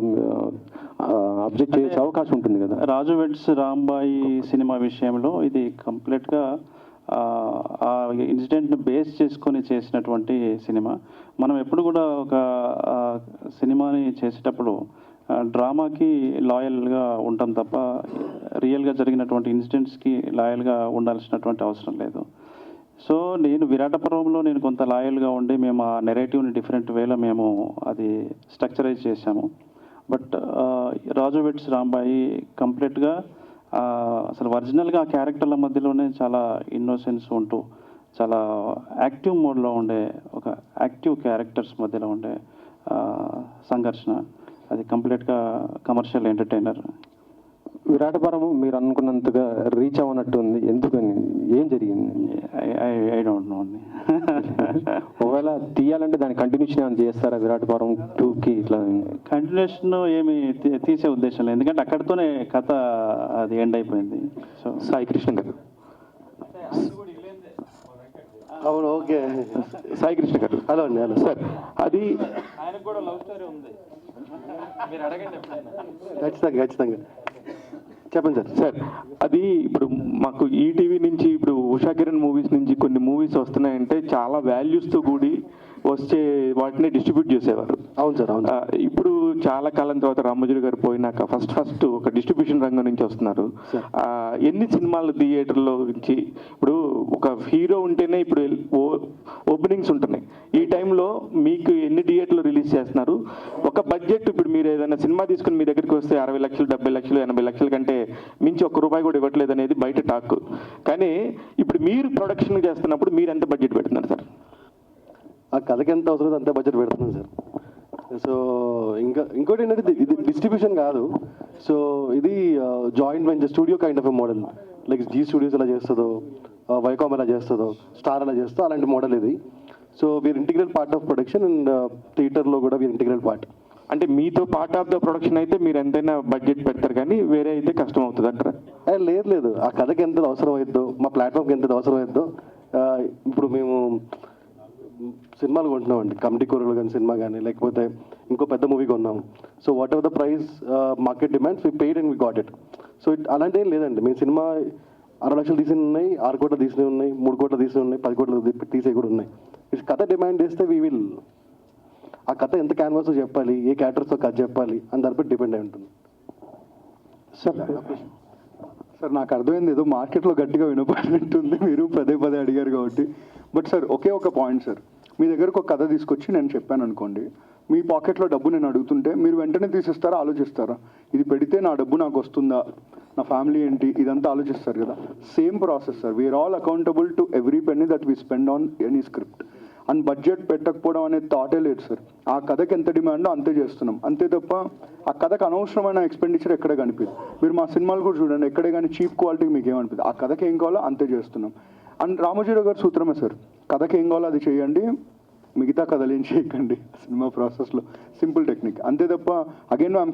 అబ్జెక్ట్ చేసే అవకాశం ఉంటుంది కదా. రాజు వెడ్స్ రాంబాయి సినిమా విషయంలో ఇది కంప్లీట్గా ఆ ఇన్సిడెంట్ను బేస్ చేసుకొని చేసినటువంటి సినిమా. మనం ఎప్పుడు కూడా ఒక సినిమాని చేసేటప్పుడు డ్రామాకి లాయల్గా ఉంటాం తప్ప రియల్గా జరిగినటువంటి ఇన్సిడెంట్స్కి లాయల్గా ఉండాల్సినటువంటి అవసరం లేదు. సో నేను విరాటపురంలో నేను కొంత లాయల్గా ఉండి మేము ఆ నెరేటివ్ని డిఫరెంట్ వేలో మేము అది స్ట్రక్చరైజ్ చేశాము. బట్ రాజు వెడ్స్ రాంబాయి కంప్లీట్గా అసలు ఒరిజినల్గా ఆ క్యారెక్టర్ల మధ్యలోనే చాలా ఇన్నోసెన్స్ ఉంటూ చాలా యాక్టివ్ మోడ్లో ఉండే ఒక యాక్టివ్ క్యారెక్టర్స్ మధ్యలో ఉండే సంఘర్షణ, అది కంప్లీట్గా కమర్షియల్ ఎంటర్టైనర్. విరాటపురము మీరు అనుకున్నంతగా రీచ్ అవ్వనట్టు ఉంది, ఎందుకని, ఏం జరిగింది? ఐ డోంట్ నో అండి. ఒకవేళ తీయాలంటే దాని కంటిన్యూషన్ ఏమైనా చేస్తారా విరాటపురం 2కి? ఇట్లా కంటిన్యూషన్ ఏమి తీసే ఉద్దేశం లేదు, ఎందుకంటే అక్కడితోనే కథ అది ఎండ్ అయిపోయింది. సో సాయి కృష్ణ గారు, అవును, ఓకే. సాయి కృష్ణ గారు, హలో అండి. Hello sir. అది ఖచ్చితంగా చెప్పండి సార్. సార్, అది ఇప్పుడు మాకు ఈటీవీ నుంచి ఇప్పుడు ఉషా కిరణ్ మూవీస్ నుంచి కొన్ని మూవీస్ వస్తున్నాయంటే చాలా వాల్యూస్తో కూడి వచ్చే వాటిని డిస్ట్రిబ్యూట్ చేసేవారు. అవును సార్, అవును. ఇప్పుడు చాలా కాలం తర్వాత రామోజీ గారు పోయినాక ఫస్ట్ ఒక డిస్ట్రిబ్యూషన్ రంగం నుంచి వస్తున్నారు. ఎన్ని సినిమాలు థియేటర్లో నుంచి, ఇప్పుడు ఒక హీరో ఉంటేనే ఇప్పుడు ఓపెనింగ్స్ ఉంటున్నాయి, ఈ టైంలో మీకు ఎన్ని థియేటర్లు రిలీజ్ చేస్తున్నారు? ఒక బడ్జెట్ ఇప్పుడు మీరు ఏదైనా సినిమా తీసుకుని మీ దగ్గరికి వస్తే 60 లక్షలు, 70 లక్షలు, 80 లక్షల కంటే మించి ₹1 కూడా ఇవ్వట్లేదు అనేది బయట టాక్. కానీ ఇప్పుడు మీరు ప్రొడక్షన్ చేస్తున్నప్పుడు మీరు ఎంత బడ్జెట్ పెడుతున్నారు సార్? ఆ కథకి ఎంత అవసరం అంతే బడ్జెట్ పెడుతున్నాం సార్. సో ఇంకోటి ఏంటంటే ఇది డిస్ట్రిబ్యూషన్ కాదు. సో ఇది joint venture studio kind of a model, like Zee studios ఎలా చేస్తుందో, వైకామ్ ఎలా చేస్తుందో, స్టార్ ఎలా చేస్తుందో అలాంటి మోడల్ ఇది. So we are integral part of production and థియేటర్లో కూడా వీఆర్ ఇంటిగ్రల్ పార్ట్. అంటే మీతో పార్ట్ ఆఫ్ ద ప్రొడక్షన్ అయితే మీరు ఎంతైనా బడ్జెట్ పెడతారు, కానీ వేరే అయితే కష్టం అవుతుంది అంటారా? లేదు, ఆ కథకి ఎంత అవసరం అవుతుందో, మా ప్లాట్ఫామ్కి ఎంత అవసరం అవుతుందో. ఇప్పుడు మేము సినిమాలు కొంటున్నామండి, కమిటీ కూరలు కానీ సినిమా కానీ, లేకపోతే ఇంకో పెద్ద మూవీ కొన్నాము. So whatever the price market demands we paid and we got it. So అలాంటి ఏం లేదండి. మేము సినిమా 60 లక్షలు తీసినవి ఉన్నాయి, 6 కోట్లు తీసినవి ఉన్నాయి, 3 కోట్లు తీసినవి ఉన్నాయి, 10 కోట్లు తీసేవి కూడా ఉన్నాయి. కథ డిమాండ్ చేస్తే వీ విల్, ఆ కథ ఎంత క్యాన్వాస్ చెప్పాలి, ఏ క్యారెక్టర్స్తో కథ చెప్పాలి అని దానిపై డిపెండ్ అయి ఉంటుంది. సార్ నాకు అర్థమైంది, ఏదో మార్కెట్లో గట్టిగా వినపడినట్టుంది, మీరు పదే అడిగారు కాబట్టి. బట్ సార్ ఒకే ఒక పాయింట్ సార్, మీ దగ్గరకు ఒక కథ తీసుకొచ్చి నేను చెప్పాను అనుకోండి, మీ పాకెట్లో డబ్బు నేను అడుగుతుంటే మీరు వెంటనే తీసిస్తారా, ఆలోచిస్తారా? ఇది పెడితే నా డబ్బు నాకు వస్తుందా, నా ఫ్యామిలీ ఏంటి, ఇదంతా ఆలోచిస్తారు కదా. Same process sir. We are all accountable to every penny that we spend on any script. And budget పెట్టకపోవడం అనే థాటే లేదు సార్. ఆ కథకి ఎంత డిమాండో అంతే చేస్తున్నాం, అంతే తప్ప ఆ కథకు అనవసరమైన ఎక్స్పెండిచర్ ఎక్కడ కనిపిదు. మీరు మా సినిమాలు కూడా చూడండి, ఎక్కడే కానీ చీప్ క్వాలిటీకి మీకు ఏమనిపిదు. ఆ కథకి ఏం కావాలో అంతే చేస్తున్నాం. అండ్ రామోజీరావు గారి సూత్రమే సార్, కథకి ఏం కావాలో అది చేయండి, మిగతా కథలు ఏం చేయకండి సినిమా ప్రాసెస్లో. సింపుల్ టెక్నిక్ అంతే తప్ప. అగైన్ ఐఎమ్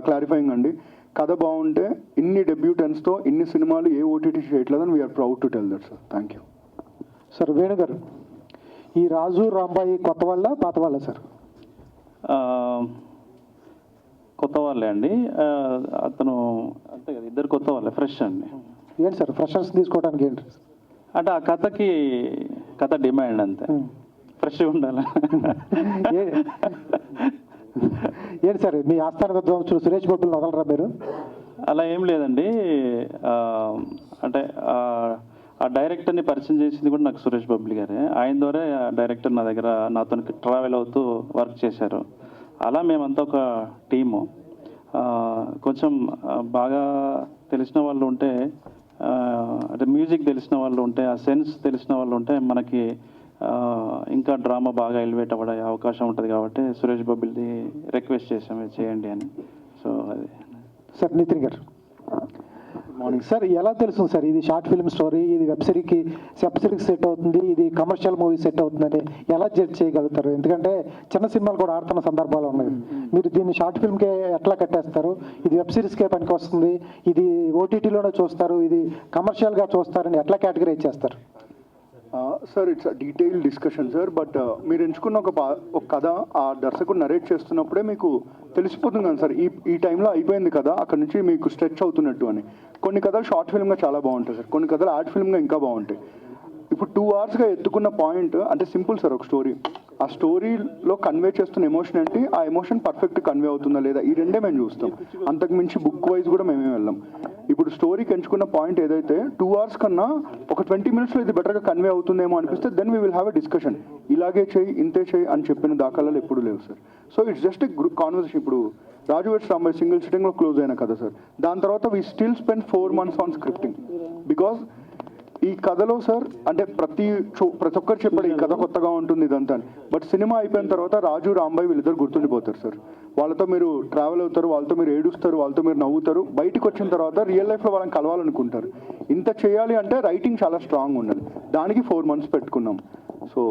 క్లారిఫైయింగ్ అండి, కథ బాగుంటే ఇన్ని డెబ్యూటెన్స్తో ఇన్ని సినిమాలు ఏ ఓటీటీ చేయట్లేదని we are proud to tell that sir. Thank you sir. వేణుగారు, ఈ రాజు రాంబాయి కొత్త వాళ్ళ పాత వాళ్ళ సార్? కొత్త వాళ్ళే అండి. అతను అంతే కదా, ఇద్దరు కొత్త వాళ్ళే, ఫ్రెష్ అండి. ఏంటి సార్ ఫ్రెషర్స్ తీసుకోవడానికి ఏంటి? అంటే ఆ కథకి కథ డిమాండ్ అంతే, ఫ్రెష్గా ఉండాలి. ఏంటి సార్ మీ ఆస్థాన విద్వాంసులు సురేష్ బాబుని వదలరా మీరు? అలా ఏం లేదండి. అంటే ఆ డైరెక్టర్ని పరిచయం చేసింది కూడా నాకు సురేష్ బబ్లి గారే. ఆయన ద్వారా ఆ డైరెక్టర్ నా దగ్గర నాతో ట్రావెల్ అవుతూ వర్క్ చేశారు. అలా మేమంతా ఒక టీము. కొంచెం బాగా తెలిసిన వాళ్ళు ఉంటే, అంటే మ్యూజిక్ తెలిసిన వాళ్ళు ఉంటే, ఆ సెన్స్ తెలిసిన వాళ్ళు ఉంటే మనకి ఇంకా డ్రామా బాగా ఎలివేట్ అవ్వడే అవకాశం ఉంటుంది. కాబట్టి సురేష్ బబ్బిల్ది రిక్వెస్ట్ చేసాము చేయండి అని. సో అది సార్. నితిన్ గారు, మార్నింగ్ సార్. ఎలా తెలుస్తుంది సార్ ఇది షార్ట్ ఫిల్మ్ స్టోరీ, ఇది వెబ్ సిరీస్కి సెట్ అవుతుంది, ఇది కమర్షియల్ మూవీ సెట్ అవుతుందని ఎలా జడ్జ్ చేయగలుగుతారు? ఎందుకంటే చిన్న సినిమాలు కూడా ఆడుతున్న సందర్భాలు ఉన్నాయి. మీరు దీన్ని షార్ట్ ఫిల్మ్కే ఎట్లా కట్టేస్తారు? ఇది వెబ్ సిరీస్కే పనికి వస్తుంది, ఇది ఓటీటీలోనే చూస్తారు, ఇది కమర్షియల్గా చూస్తారని ఎట్లా కేటగరైజ్ చేస్తారు? Sir, it's detail discussion sir. But మీరు ఎంచుకున్న ఒక కథ ఆ దర్శకుడు నరేట్ చేస్తున్నప్పుడే మీకు తెలిసిపోతుంది కదా సార్, ఈ టైంలో అయిపోయింది కదా, అక్కడ నుంచి మీకు స్ట్రెచ్ అవుతున్నట్టు అని. కొన్ని కథలు షార్ట్ ఫిల్మ్గా చాలా బాగుంటాయి సార్, కొన్ని కథలు యాడ్ ఫిల్మ్గా ఇంకా బాగుంటాయి. ఇప్పుడు 2 hours ఎత్తుకున్న పాయింట్ అంటే సింపుల్ సార్. ఒక స్టోరీ, ఆ స్టోరీలో కన్వే చేస్తున్న ఎమోషన్ ఏంటి, ఆ ఎమోషన్ పర్ఫెక్ట్ కన్వే అవుతుందా లేదా, ఈ రెండే మేము చూస్తాం. అంతకు మించి బుక్ వైజ్ కూడా మేమే వెళ్ళాం. ఇప్పుడు స్టోరీకి ఎంచుకున్న పాయింట్ ఏదైతే 2 hours కన్నా ఒక 20 minutesలో ఇది బెటర్గా కన్వే అవుతుందేమో అనిపిస్తే then we will have a discussion. ఇలాగే చేయి, ఇంతే చేయి అని చెప్పిన దాఖలాలు ఎప్పుడు లేవు sir. So it's just a group conversation. ఇప్పుడు రాజు వెడ్స్ రాంబాయ్ సింగిల్ సిట్టింగ్లో క్లోజ్ అయిన కథ సార్. దాని తర్వాత we still spend 4 months on scripting. Because ఈ కథలో సార్ అంటే ప్రతి ఒక్కరు చెప్పాడు ఈ కథ కొత్తగా ఉంటుంది ఇదంతా అని. బట్ సినిమా అయిపోయిన తర్వాత రాజు రాంబాయ్ వీళ్ళిద్దరు గుర్తుండిపోతారు సార్. వాళ్ళతో మీరు ట్రావెల్ అవుతారు, వాళ్ళతో మీరు ఏడుస్తారు, వాళ్ళతో మీరు నవ్వుతారు. బయటకు వచ్చిన తర్వాత రియల్ లైఫ్లో వాళ్ళని కలవాలనుకుంటారు. ఇంత చేయాలి అంటే రైటింగ్ చాలా స్ట్రాంగ్ ఉండాలి. దానికి 4 months పెట్టుకున్నాం. So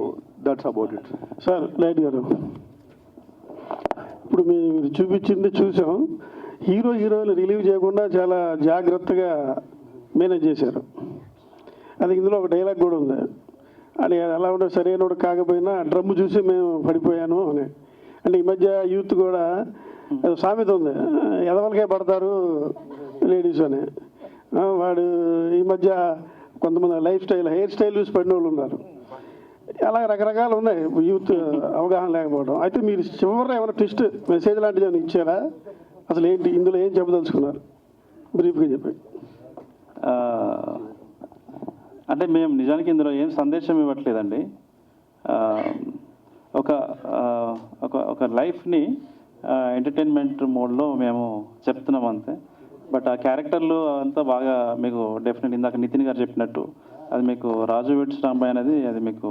that's about it sir. Light గారు, ఇప్పుడు మీరు చూపించింది చూసాం. హీరోయిన్ రిలీవ్ చేయకుండా చాలా జాగ్రత్తగా మేనేజ్ చేశారు. అది ఇందులో ఒక డైలాగ్ కూడా ఉంది. అది ఎలా ఉంటే సరైనడు కాకపోయినా డ్రమ్ చూసి మేము పడిపోయాను అని. అంటే ఈ మధ్య యూత్ కూడా సామెత ఉంది, ఎదవలకే పడతారు లేడీస్ అని. వాడు ఈ మధ్య కొంతమంది హెయిర్ స్టైల్ చూసి పడిన వాళ్ళు ఉన్నారు. అలా రకరకాలు ఉన్నాయి యూత్ అవగాహన లేకపోవడం. అయితే మీరు చివరిలో ఏమైనా ట్విస్ట్ మెసేజ్ లాంటిది ఏమైనా ఇచ్చారా? అసలు ఏంటి ఇందులో ఏం చెప్పదలుచుకున్నారు బ్రీఫ్గా చెప్పండి. అంటే మేము నిజానికి ఇందులో ఏం సందేశం ఇవ్వట్లేదండి. ఒక లైఫ్ని ఎంటర్టైన్మెంట్ మోడ్లో మేము చెప్తున్నాం అంతే. బట్ ఆ క్యారెక్టర్లు అంతా బాగా మీకు డెఫినెట్ ఇందాక నితిన్ గారు చెప్పినట్టు అది మీకు రాజు వెడ్స్ రాంబాయ్ అనేది అది మీకు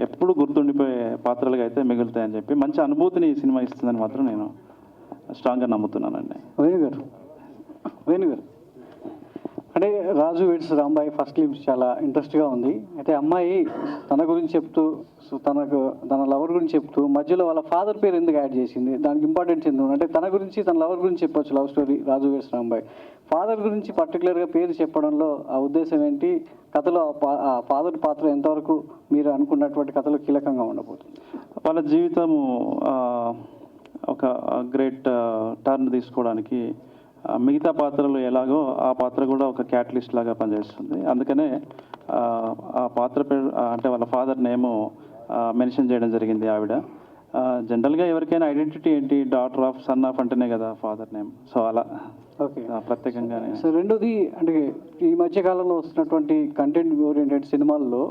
ఎప్పుడు గుర్తుండిపోయే పాత్రలుగా అయితే మిగులుతాయని చెప్పి మంచి అనుభూతిని ఈ సినిమా ఇస్తుందని మాత్రం నేను స్ట్రాంగ్గా నమ్ముతున్నానండి. వేణుగారు, అంటే రాజు వెడ్స్ రాంబాయ్ ఫస్ట్ క్లిప్స్ చాలా ఇంట్రెస్ట్గా ఉంది. అయితే అమ్మాయి తన గురించి చెప్తూ తన లవర్ గురించి చెప్తూ మధ్యలో వాళ్ళ ఫాదర్ పేరు ఎందుకు యాడ్ చేసింది, దానికి ఇంపార్టెన్స్ ఎందుకు? అంటే తన గురించి తన లవర్ గురించి చెప్పొచ్చు లవ్ స్టోరీ రాజు వెడ్స్ రాంబాయ్. ఫాదర్ గురించి పర్టికులర్గా పేరు చెప్పడంలో ఆ ఉద్దేశం ఏంటి? కథలో ఆ ఫాదర్ పాత్ర ఎంతవరకు మీరు అనుకున్నటువంటి కథలో కీలకంగా ఉండబోతుంది? వాళ్ళ జీవితము ఒక గ్రేట్ టర్న్ తీసుకోవడానికి మిగతా పాత్రలు ఎలాగో ఆ పాత్ర కూడా ఒక క్యాటలిస్ట్ లాగా పనిచేస్తుంది. అందుకనే ఆ పాత్ర పేరు అంటే వాళ్ళ ఫాదర్ నేమ్ మెన్షన్ చేయడం జరిగింది ఆవిడ. జనరల్గా ఎవరికైనా ఐడెంటిటీ ఏంటి, డాటర్ ఆఫ్, సన్ ఆఫ్ అంటేనే కదా ఫాదర్ నేమ్. సో అలా ఓకే, ప్రత్యేకంగానే. సో రెండోది అంటే ఈ మధ్యకాలంలో వస్తున్నటువంటి కంటెంట్ ఓరియంటెడ్ సినిమాల్లో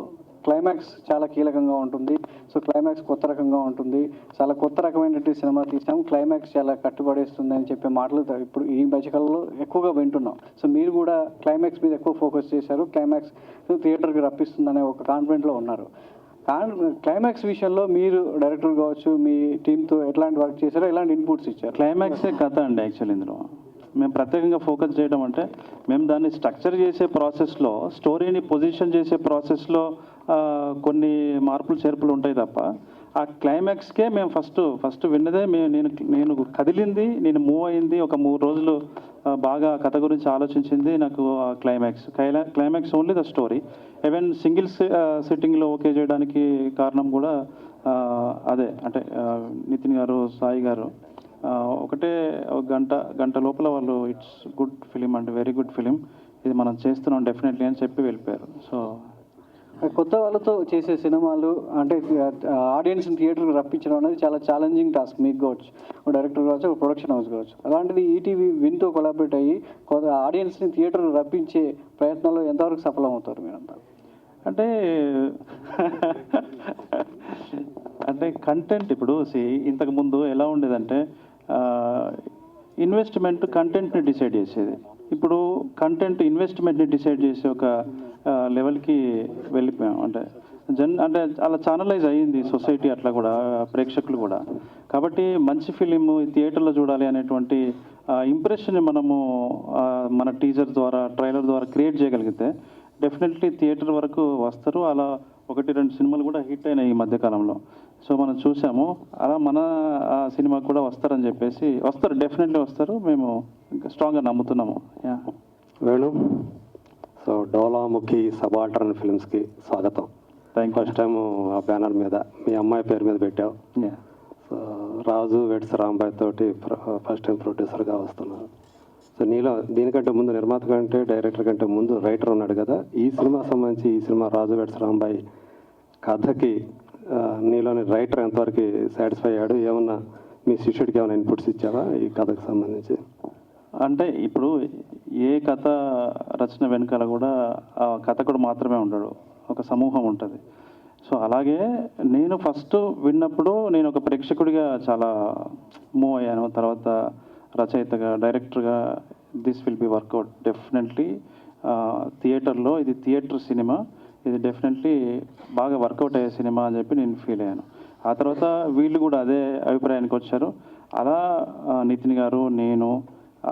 క్లైమాక్స్ చాలా కీలకంగా ఉంటుంది. సో క్లైమాక్స్ కొత్త రకంగా ఉంటుంది. చాలా కొత్త రకమైనటువంటి సినిమా తీసాం, క్లైమాక్స్ చాలా కట్టుబడేస్తుంది అని చెప్పే మాటలు ఇప్పుడు ఈ మధ్యకాలంలో ఎక్కువగా వింటున్నాం. సో మీరు కూడా క్లైమాక్స్ మీద ఎక్కువ ఫోకస్ చేశారు, క్లైమాక్స్ థియేటర్కి రప్పిస్తుందనే ఒక కాన్ఫిడెంట్లో ఉన్నారు. క్లైమాక్స్ విషయంలో మీరు డైరెక్టర్ కావచ్చు, మీ టీంతో ఎట్లాంటి వర్క్ చేశారో, ఎలాంటి ఇన్పుట్స్ ఇచ్చారు? క్లైమాక్సే కథ అండి యాక్చువల్లీ. ఇందులో మేము ప్రత్యేకంగా ఫోకస్ చేయడం అంటే మేము దాన్ని స్ట్రక్చర్ చేసే ప్రాసెస్లో, స్టోరీని పొజిషన్ చేసే ప్రాసెస్లో కొన్ని మార్పులు చేర్పులు ఉంటాయి తప్ప ఆ క్లైమాక్స్కే మేము ఫస్ట్ విన్నదే నేను కదిలింది, నేను మూవ్ అయింది, ఒక 3 రోజులు బాగా కథ గురించి ఆలోచించింది నాకు ఆ climax only the story. Even single సిట్టింగ్లో ఓకే చేయడానికి కారణం కూడా అదే. అంటే నితిన్ గారు, సాయి గారు ఒకటే గంట లోపల వాళ్ళు ఇట్స్ గుడ్ ఫిలిం అంటే వెరీ గుడ్ ఫిలిం, ఇది మనం చేస్తున్నాం డెఫినెట్లీ అని చెప్పి వెళ్ళిపోయారు. సో కొత్త వాళ్ళతో చేసే సినిమాలు అంటే ఆడియన్స్ని థియేటర్కి రప్పించడం అనేది చాలా ఛాలెంజింగ్ టాస్క్. మీకు కావచ్చు, డైరెక్టర్ కావచ్చు, ప్రొడక్షన్ హౌస్ కావచ్చు. అలాంటిది ఈటీవీ విన్తో కొలాబరేట్ అయ్యి ఆడియన్స్ని థియేటర్కి రప్పించే ప్రయత్నంలో ఎంతవరకు సఫలం అవుతారు మీరంతా? అంటే కంటెంట్ ఇప్పుడు ఇంతకుముందు ఎలా ఉండేదంటే ఇన్వెస్ట్మెంట్ కంటెంట్ని డిసైడ్ చేసేది. ఇప్పుడు కంటెంట్ ఇన్వెస్ట్మెంట్ని డిసైడ్ చేసే ఒక లెవెల్కి వెళ్ళిపోయాం. అంటే అలా ఛానలైజ్ అయ్యింది సొసైటీ, అట్లా కూడా ప్రేక్షకులు కూడా. కాబట్టి మంచి ఫిలిం థియేటర్లో చూడాలి అనేటువంటి ఇంప్రెషన్ మనము మన టీజర్ ద్వారా, ట్రైలర్ ద్వారా క్రియేట్ చేయగలిగితే డెఫినెట్లీ థియేటర్ వరకు వస్తారు. అలా 1-2 సినిమాలు కూడా హిట్ అయినాయి ఈ మధ్యకాలంలో. సో మనం చూసాము, అలా మన సినిమా కూడా వస్తారని చెప్పేసి వస్తారు, డెఫినెట్లీ వస్తారు. మేము ఇంకా స్ట్రాంగ్గా నమ్ముతున్నాము. వేణు, సో డోలాముఖి సబాల్టర్న్ ఫిల్మ్స్కి స్వాగతం. ఫస్ట్ టైం ఆ బ్యానర్ మీద మీ అమ్మాయి పేరు మీద పెట్టావు. సో రాజు వెడ్స్ రాంబాయ్ తోటి ఫస్ట్ టైం ప్రొడ్యూసర్గా వస్తున్నాను. సో నీలో దీనికంటే ముందు నిర్మాత కంటే, డైరెక్టర్ కంటే ముందు రైటర్ ఉన్నాడు కదా. ఈ సినిమా సంబంధించి ఈ సినిమా రాజు వెడ్స్ రాంబాయ్ కథకి నీలోని రైటర్ ఎంతవరకు సాటిస్ఫై అయ్యాడు? ఏమన్నా మీ శిష్యుడికి ఏమైనా ఇన్పుట్స్ ఇచ్చావా ఈ కథకు సంబంధించి? అంటే ఇప్పుడు ఏ కథ రచన వెనకాల కూడా ఆ కథకుడు మాత్రమే ఉండడు, ఒక సమూహం ఉంటుంది. సో అలాగే నేను ఫస్ట్ విన్నప్పుడు నేను ఒక ప్రేక్షకుడిగా చాలా మూవ్ అయ్యాను. తర్వాత రచయితగా, డైరెక్టర్గా this will be work out definitely. థియేటర్లో ఇది థియేటర్ సినిమా, ఇది డెఫినెట్లీ బాగా వర్కౌట్ అయ్యే సినిమా అని చెప్పి నేను ఫీల్ అయ్యాను. ఆ తర్వాత వీళ్ళు కూడా అదే అభిప్రాయానికి వచ్చారు. అలా నితిన్ గారు, నేను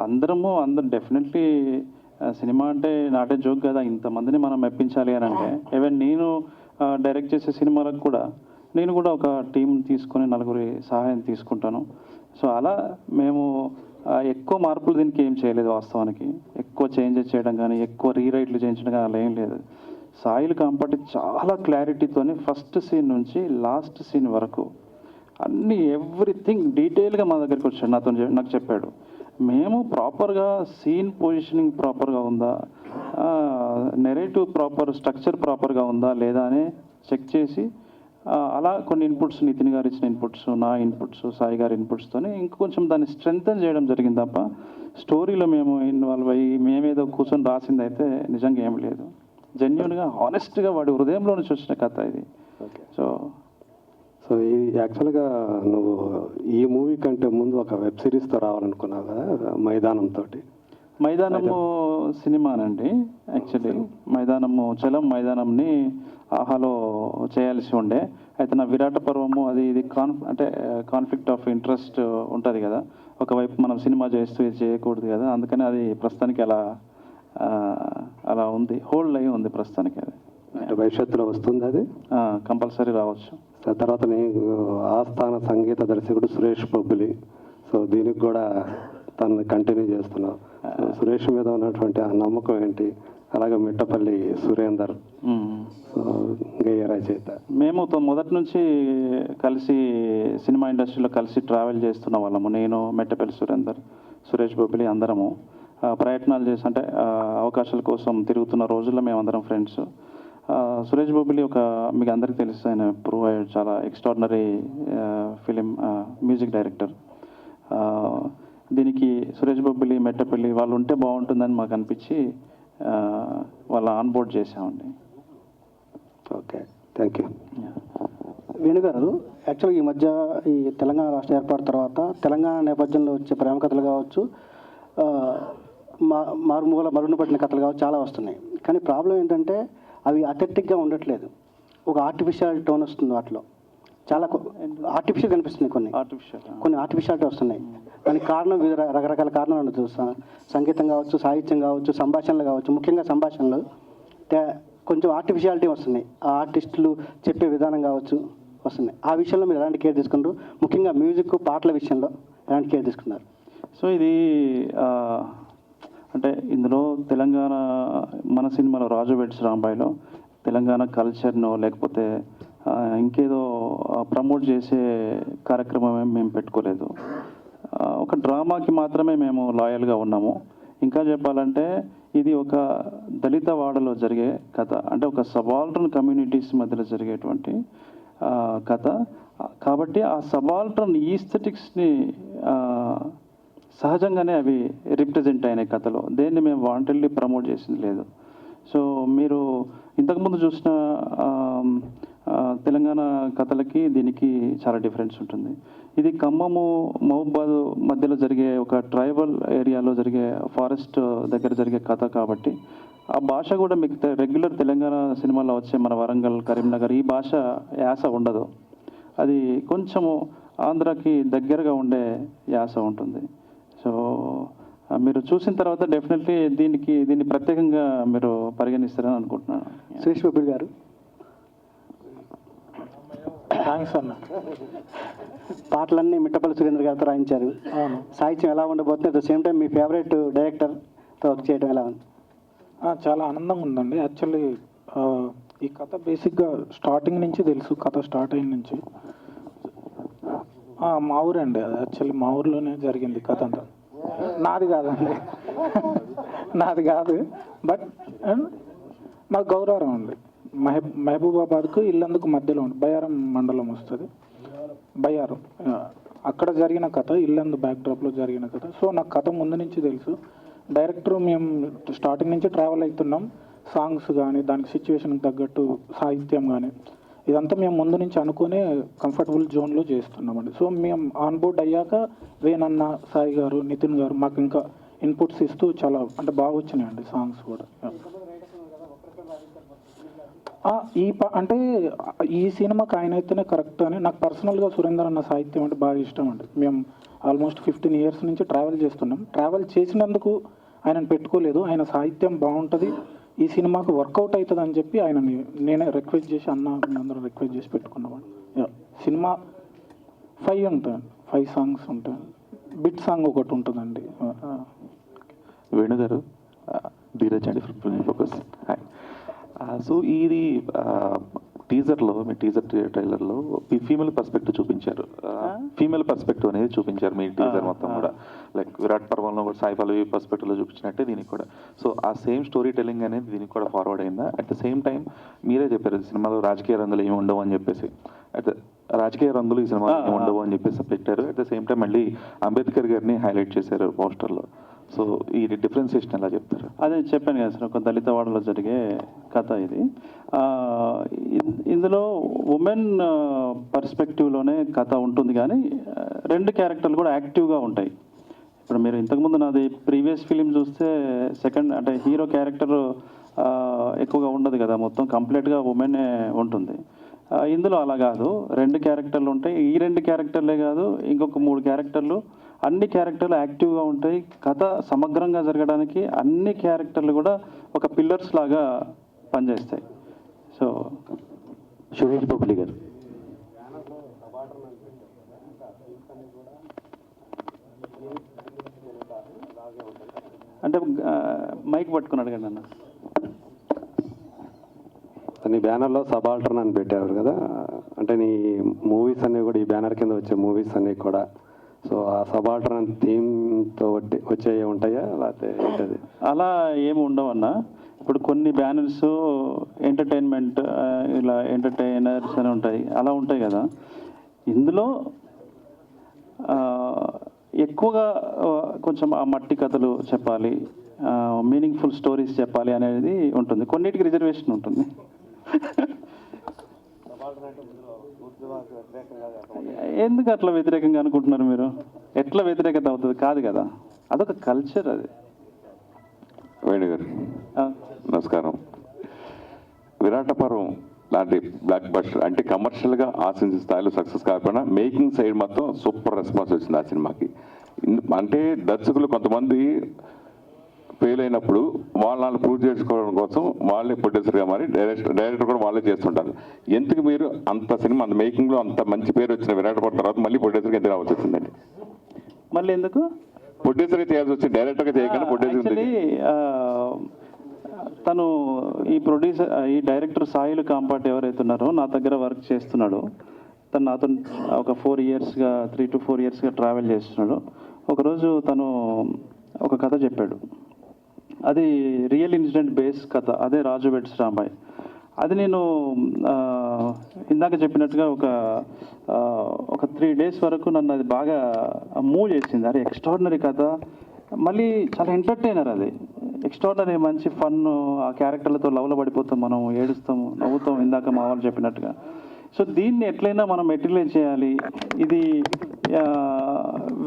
అందరూ డెఫినెట్లీ సినిమా అంటే నాటే జోక్ కదా, ఇంతమందిని మనం మెప్పించాలి అని అంటే. ఈవెన్ నేను డైరెక్ట్ చేసే సినిమాలకు కూడా నేను కూడా ఒక టీం తీసుకొని 4 సహాయం తీసుకుంటాను. సో అలా మేము ఎక్కువ మార్పులు దీనికి ఏం చేయలేదు వాస్తవానికి. ఎక్కువ చేంజెస్ చేయడం కానీ, ఎక్కువ రీరైట్లు చేయించడం కానీ అలా ఏం లేదు. సాయిల్ కాంపటి చాలా క్లారిటీతోని ఫస్ట్ సీన్ నుంచి లాస్ట్ సీన్ వరకు అన్నీ ఎవ్రీథింగ్ డీటెయిల్గా మా దగ్గరికి వచ్చాడు, నాకు చెప్పాడు. మేము ప్రాపర్గా సీన్ పొజిషనింగ్ ప్రాపర్గా ఉందా, నెరేటివ్ ప్రాపర్ స్ట్రక్చర్ ప్రాపర్గా ఉందా లేదా అని చెక్ చేసి అలా కొన్ని ఇన్పుట్స్, నితిన్ గారు ఇచ్చిన ఇన్పుట్స్, నా ఇన్పుట్స్, సాయి గారి ఇన్పుట్స్తోనే ఇంకొంచెం దాన్ని స్ట్రెంగ్తన్ చేయడం జరిగింది తప్ప స్టోరీలో మేము ఇన్వాల్వ్ అయ్యి మేమేదో కూర్చొని రాసింది అయితే నిజంగా ఏం లేదు. జెన్యున్గా, హానెస్ట్గా వాడి హృదయంలో నుంచి వచ్చిన కథ ఇది. సో ఈ యాక్చువల్గా నువ్వు ఈ మూవీ కంటే ముందు ఒక వెబ్ సిరీస్తో రావాలనుకున్నావు కదా, మైదానంతో. మైదానము సినిమానండి యాక్చువల్లీ. చలం మైదానంని ఆహాలో చేయాల్సి ఉండే. అయితే నా విరాట పర్వము అది ఇది అంటే కాన్ఫ్లిక్ట్ ఆఫ్ ఇంట్రెస్ట్ ఉంటుంది కదా, ఒకవైపు మనం సినిమా చేస్తూ ఇది చేయకూడదు కదా, అందుకని అది ప్రస్తుతానికి అలా ఉంది, హోల్డ్ అయ్యి ఉంది ప్రస్తుతానికి. అది భవిష్యత్తులో వస్తుంది, అది కంపల్సరీ రావచ్చు. తర్వాత నీకు ఆస్థాన సంగీత దర్శకుడు సురేష్ బొబ్బిలి, సో దీనికి కూడా తను కంటిన్యూ చేస్తున్నావు. సురేష్ మీద ఉన్నటువంటి ఆ నమ్మకం ఏంటి? అలాగే మిట్టపల్లి సురేందర్, గేయ రచయిత. మేము మొదటి నుంచి కలిసి సినిమా ఇండస్ట్రీలో కలిసి ట్రావెల్ చేస్తున్న వాళ్ళము. నేను, మిట్టపల్లి సురేందర్, సురేష్ బొబ్బిలి అందరము ప్రయత్నాలు చేసి అంటే అవకాశాల కోసం తిరుగుతున్న రోజుల్లో మేమందరం ఫ్రెండ్స్. సురేష్ బొబ్బిలి మీకు అందరికీ తెలుసు, ఆయన ప్రూవ్ అయ్యాడు, చాలా ఎక్స్ట్రాడినరీ ఫిలిం మ్యూజిక్ డైరెక్టర్. దీనికి సురేష్ బొబ్బిలి, మెట్టపల్లి వాళ్ళు ఉంటే బాగుంటుందని మాకు అనిపించి వాళ్ళ ఆన్బోర్డ్ చేసామండి. ఓకే. Thank you. వేణుగారు, యాక్చువల్గా ఈ మధ్య ఈ తెలంగాణ రాష్ట్ర ఏర్పాటు తర్వాత తెలంగాణ నేపథ్యంలో వచ్చే ప్రేమ కథలు కావచ్చు, మరుగున పట్టిన కథలు కావచ్చు, చాలా వస్తున్నాయి. కానీ ప్రాబ్లం ఏంటంటే అవి అథెంటిక్గా ఉండట్లేదు. ఒక ఆర్టిఫిషియల్ టోన్ వస్తుంది వాటిలో, చాలా ఆర్టిఫిషియల్ కనిపిస్తుంది. కొన్ని ఆర్టిఫిషియాలిటీ వస్తున్నాయి. దానికి కారణం వివిధ రకరకాల కారణాలు ఉండొచ్చు. సంగీతం కావచ్చు, సాహిత్యం కావచ్చు, సంభాషణలు కావచ్చు. ముఖ్యంగా సంభాషణలు కొంచెం ఆర్టిఫిషియాలిటీ వస్తున్నాయి. ఆ ఆర్టిస్టులు చెప్పే విధానం కావచ్చు వస్తున్నాయి. ఆ విషయంలో మీరు ఎలాంటి కేర్ తీసుకుంటారు? ముఖ్యంగా మ్యూజిక్, పాటల విషయంలో ఎలాంటి కేర్ తీసుకున్నారు? సో ఇది అంటే ఇందులో తెలంగాణ, మన సినిమాలో రాజు వెడ్స్ రాంబాయిలో తెలంగాణ కల్చర్నో లేకపోతే ఇంకేదో ప్రమోట్ చేసే కార్యక్రమం మేము పెట్టుకోలేదు. ఒక డ్రామాకి మాత్రమే మేము లాయల్గా ఉన్నాము. ఇంకా చెప్పాలంటే ఇది ఒక దళిత వాడలో జరిగే కథ, అంటే ఒక సబాల్టర్న్ కమ్యూనిటీస్ మధ్యలో జరిగేటువంటి కథ కాబట్టి ఆ సబాల్టర్న్ ఈస్థెటిక్స్ని సహజంగానే అవి రిప్రజెంట్ అయినాయి కథలో. దేన్ని మేము వాంటెడ్లీ ప్రమోట్ చేసింది లేదు. సో మీరు ఇంతకుముందు చూసిన తెలంగాణ కథలకి దీనికి చాలా డిఫరెన్స్ ఉంటుంది. ఇది ఖమ్మము, మహబూబాద్ మధ్యలో జరిగే ఒక ట్రైబల్ ఏరియాలో జరిగే ఫారెస్ట్ దగ్గర జరిగే కథ కాబట్టి ఆ భాష కూడా మీకు రెగ్యులర్ తెలంగాణ సినిమాలో వచ్చే మన వరంగల్, కరీంనగర్ ఈ భాష యాస ఉండదు. అది కొంచెము ఆంధ్రాకి దగ్గరగా ఉండే యాస ఉంటుంది. సో మీరు చూసిన తర్వాత డెఫినెట్లీ దీన్ని ప్రత్యేకంగా మీరు పరిగణిస్తారని అనుకుంటున్నాను. సురేష్ బాబు గారు, థ్యాంక్స్ అన్న. పాటలన్నీ మిట్టపల్లి సురేంద్ర గారితో రాయించారు. సాహిత్యం ఎలా ఉండబోతుంది? అట్ ద సేమ్ టైం మీ ఫేవరెట్ డైరెక్టర్తో వర్క్ చేయడం ఎలా ఉంది? చాలా ఆనందంగా ఉందండి. యాక్చువల్లీ ఈ కథ బేసిక్గా స్టార్టింగ్ నుంచి తెలుసు. కథ స్టార్ట్ అయిన నుంచి మా ఊరండి, అది యాక్చువల్లీ మా ఊర్లోనే జరిగింది కథ అంతా. నాది కాదండి, నాది కాదు. బట్ మాకు గౌరవం ఉంది. మహబూబాబాద్కు ఇల్లందుకు మధ్యలో ఉంది. బయ్యారం మండలం వస్తుంది. బయ్యారం అక్కడ జరిగిన కథ, ఇల్లందు బ్యాక్డ్రాప్లో జరిగిన కథ. సో నాకు కథ ముందు నుంచి తెలుసు. డైరెక్టర్ మేము స్టార్టింగ్ నుంచి ట్రావెల్ అవుతున్నాం. సాంగ్స్ కానీ దానికి సిచ్యువేషన్కి తగ్గట్టు సాహిత్యం కానీ ఇదంతా మేము ముందు నుంచి అనుకునే కంఫర్టబుల్ జోన్లో చేస్తున్నామండి. సో మేము ఆన్ బోర్డ్ అయ్యాక వేణన్న, సాయి గారు, నితిన్ గారు మాకు ఇంకా ఇన్పుట్స్ ఇస్తూ చాలా అంటే బాగా వచ్చినాయండి సాంగ్స్ కూడా. అంటే ఈ సినిమాకి ఆయన అయితేనే కరెక్ట్ అని నాకు పర్సనల్గా సురేందర్ అన్న సాహిత్యం అంటే బాగా ఇష్టం అండి. మేము ఆల్మోస్ట్ 15 years నుంచి ట్రావెల్ చేస్తున్నాం. ట్రావెల్ చేసినందుకు ఆయనను పెట్టుకోలేదు. ఆయన సాహిత్యం బాగుంటుంది, ఈ సినిమాకు వర్కౌట్ అవుతుంది అని చెప్పి ఆయనని నేనే రిక్వెస్ట్ చేసి మీ అందరూ రిక్వెస్ట్ చేసి పెట్టుకున్నామండి. సినిమా 5 ఉంటాయండి, 5 songs ఉంటాయి. బిట్ సాంగ్ ఒకటి ఉంటుందండి. వేణు గారు, ధీరజ్ అండి from film focus. Hi. So ఇది టీజర్లో, మీ టీజర్ ట్రైలర్లో ఈ ఫీమేల్ పర్స్పెక్టివ్ చూపించారు. ఫీమేల్ పర్స్పెక్టివ్ అనేది చూపించారు మీ టీజర్ మొత్తం కూడా. లైక్ విరాట్ పర్వంలో కూడా సాయి పల్లవి పర్స్పెక్టివ్లో చూపించినట్టే దీనికి కూడా. సో ఆ సేమ్ స్టోరీ టెల్లింగ్ అనేది దీనికి కూడా ఫార్వర్డ్ అయిందా? అట్ ద సేమ్ టైం మీరే చెప్పారు సినిమాలో రాజకీయ రంగులు ఏమి ఉండవు అని చెప్పేసి. రాజకీయ రంగులు ఈ సినిమాలో ఏమి ఉండవు అని చెప్పేసి పెట్టారు. అట్ ద సేమ్ టైం మళ్ళీ అంబేద్కర్ గారిని హైలైట్ చేశారు పోస్టర్లో. సో ఈ డిఫరెన్సియేషన్ ఎలా చెప్తారు? అదే చెప్పాను కదా సార్, ఒక దళిత వాడలో జరిగే కథ ఇది. ఇందులో ఉమెన్ పర్స్పెక్టివ్లోనే కథ ఉంటుంది, కానీ 2 క్యారెక్టర్లు కూడా యాక్టివ్గా ఉంటాయి. ఇప్పుడు మీరు ఇంతకుముందు నాది ప్రీవియస్ ఫిలిం చూస్తే సెకండ్ అంటే హీరో క్యారెక్టర్ ఎక్కువగా ఉండదు కదా, మొత్తం కంప్లీట్గా ఉమెనే ఉంటుంది. ఇందులో అలా కాదు, 2 క్యారెక్టర్లు ఉంటాయి. ఈ 2 క్యారెక్టర్లే కాదు, ఇంకొక 3 క్యారెక్టర్లు, అన్ని క్యారెక్టర్లు యాక్టివ్గా ఉంటాయి. కథ సమగ్రంగా జరగడానికి అన్ని క్యారెక్టర్లు కూడా ఒక పిల్లర్స్ లాగా పనిచేస్తాయి. సో సురేష్ బాబు గారు, అంటే మైక్ పట్టుకుని అడగండి అన్న. నీ బ్యానర్లో సబాల్టర్న్ అని పెట్టారు కదా, అంటే నీ మూవీస్ అన్నీ కూడా ఈ బ్యానర్ కింద వచ్చే మూవీస్ అన్నీ కూడా సో ఆ సబాల్టర్న్ థీమ్తో వచ్చే ఉంటాయా లేకపోతే ఏంటది? అలా ఏమి ఉండవన్న. ఇప్పుడు కొన్ని బ్యానర్స్ ఎంటర్టైన్మెంట్, ఇలా ఎంటర్టైనర్స్ అని ఉంటాయి, అలా ఉంటాయి కదా. ఇందులో ఎక్కువగా కొంచెం ఆ మట్టి కథలు చెప్పాలి, మీనింగ్ఫుల్ స్టోరీస్ చెప్పాలి అనేది ఉంటుంది. కొన్నిటికి రిజర్వేషన్ ఉంటుంది. ఎందుకు అట్లా వ్యతిరేకంగా అనుకుంటున్నారు మీరు? ఎట్లా వ్యతిరేకత అవుతుంది? కాదు కదా, అదొక కల్చర్ అది. వేణు గారు నమస్కారం. విరాటపర్వం లాంటి బ్లాక్ బస్టర్ అంటే కమర్షియల్గా ఆశించిన స్థాయిలో సక్సెస్ కాకపోయినా మేకింగ్ సైడ్ మొత్తం సూపర్ రెస్పాన్స్ వచ్చింది ఆ సినిమాకి. అంటే దర్శకులు కొంతమంది ఫెయిల్ అయినప్పుడు వాళ్ళని ప్రూవ్ చేసుకోవడం కోసం వాళ్ళే ప్రొడ్యూసర్గా మరి డైరెక్టర్ కూడా వాళ్ళే చేస్తుంటారు. ఎందుకు మీరు అంత సినిమా అంత మేకింగ్లో అంత మంచి పేరు వచ్చిన విరాటపర్వం తర్వాత మళ్ళీ ప్రొడ్యూసర్గా ఎందుకు రావాల్సి వచ్చిందండి? మళ్ళీ ఎందుకు ప్రొడ్యూసర్గా చేయాల్సి వచ్చింది, డైరెక్టర్గా చేయకుండా ప్రొడ్యూసర్? తను ఈ డైరెక్టర్ సాయిలు కాంపాటి ఎవరైతే ఉన్నారో నా దగ్గర వర్క్ చేస్తున్నాడు. తను నాతో ఒక 3 to 4 yearsగా ట్రావెల్ చేస్తున్నాడు. ఒకరోజు తను ఒక కథ చెప్పాడు. అది రియల్ ఇన్సిడెంట్ బేస్ కథ. అదే రాజు వెడ్స్ రాంబాయ్. అది నేను ఇందాక చెప్పినట్టుగా ఒక 3 days వరకు నన్ను అది బాగా మూవ్ చేసింది. అరే ఎక్స్ట్రాడినరీ కథ, మళ్ళీ చాలా ఎంటర్టైనర్. అది ఎక్స్ట్రాడినరీ, మంచి ఫన్. ఆ క్యారెక్టర్లతో లవ్లో పడిపోతాం, మనం ఏడుస్తాము, నవ్వుతాం, ఇందాక మా వాళ్ళు చెప్పినట్టుగా. సో దీన్ని ఎట్లయినా మనం మెటీరియలైజ్ చేయాలి. ఇది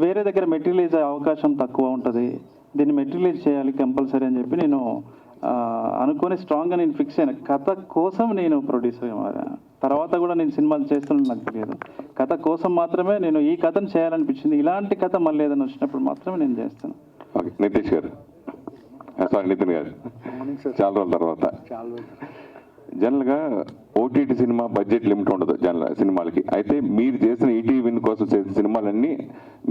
వేరే దగ్గర మెటీరియలైజ్ అయ్యే అవకాశం తక్కువ ఉంటుంది, దీన్ని మెటీరియలైజ్ చేయాలి కంపల్సరీ అని చెప్పి నేను అనుకొని స్ట్రాంగ్గా నేను ఫిక్స్ అయిన. కథ కోసం నేను ప్రొడ్యూసర్గా మారాను. తర్వాత కూడా నేను సినిమాలు చేస్తున్నాను నాకు తెలియదు. కథ కోసం మాత్రమే నేను ఈ కథను చేయాలనిపించింది. ఇలాంటి కథ మళ్ళీ ఏదైనా వచ్చినప్పుడు మాత్రమే నేను చేస్తాను. ఓకే, నితీష్ గారు, సారీ నితిన్ గారు, చాలా రోజుల తర్వాత. జనరల్గా ఓటీటీ సినిమా బడ్జెట్ లిమిట్ ఉండదు జనరల్ సినిమాలకి. అయితే మీరు చేసిన ఈటీవీ విన్ కోసం చేసిన సినిమాలన్నీ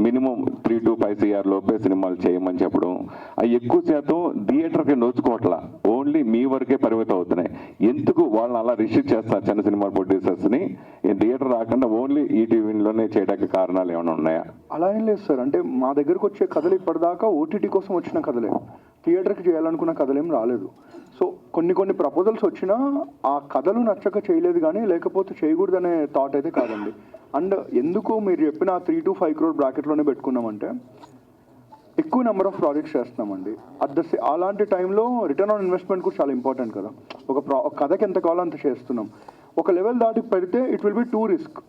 మినిమం 3 to 5 CR లోపే సినిమాలు చేయమని చెప్పడం, అవి ఎక్కువ శాతం థియేటర్కి నోచుకోవట్లా, ఓన్లీ మీ వరకే పరిమితం అవుతున్నాయి. ఎందుకు వాళ్ళని అలా రిస్ట్రిక్ట్ చేస్తారు చిన్న సినిమా ప్రొడ్యూసర్స్ని? థియేటర్ రాకుండా ఓన్లీ ఈటీవీ విన్లోనే చేయడానికి కారణాలు ఏమైనా ఉన్నాయా? అలా ఏం లేదు సార్. అంటే మా దగ్గరకు వచ్చే కథలు ఇప్పటిదాకా ఓటీటీ కోసం వచ్చిన కథలే, థియేటర్కి చేయాలనుకున్న కథలేం రాలేదు. సో కొన్ని ప్రపోజల్స్ వచ్చినా ఆ కథలు నచ్చక చేయలేదు, కానీ లేకపోతే చేయకూడదనే థాట్ అయితే కాదండి. అండ్ ఎందుకు మీరు చెప్పిన 3 to 5 crore బ్రాకెట్లోనే పెట్టుకున్నామంటే ఎక్కువ నెంబర్ ఆఫ్ ప్రాజెక్ట్స్ చేస్తున్నామండి. అలాంటి టైంలో రిటర్న్ ఆన్ ఇన్వెస్ట్మెంట్ కూడా చాలా ఇంపార్టెంట్ కదా. ఒక కథకి ఎంత కావాలో అంత చేస్తున్నాం. ఒక లెవెల్ దాటి పెడితే it will be two risk.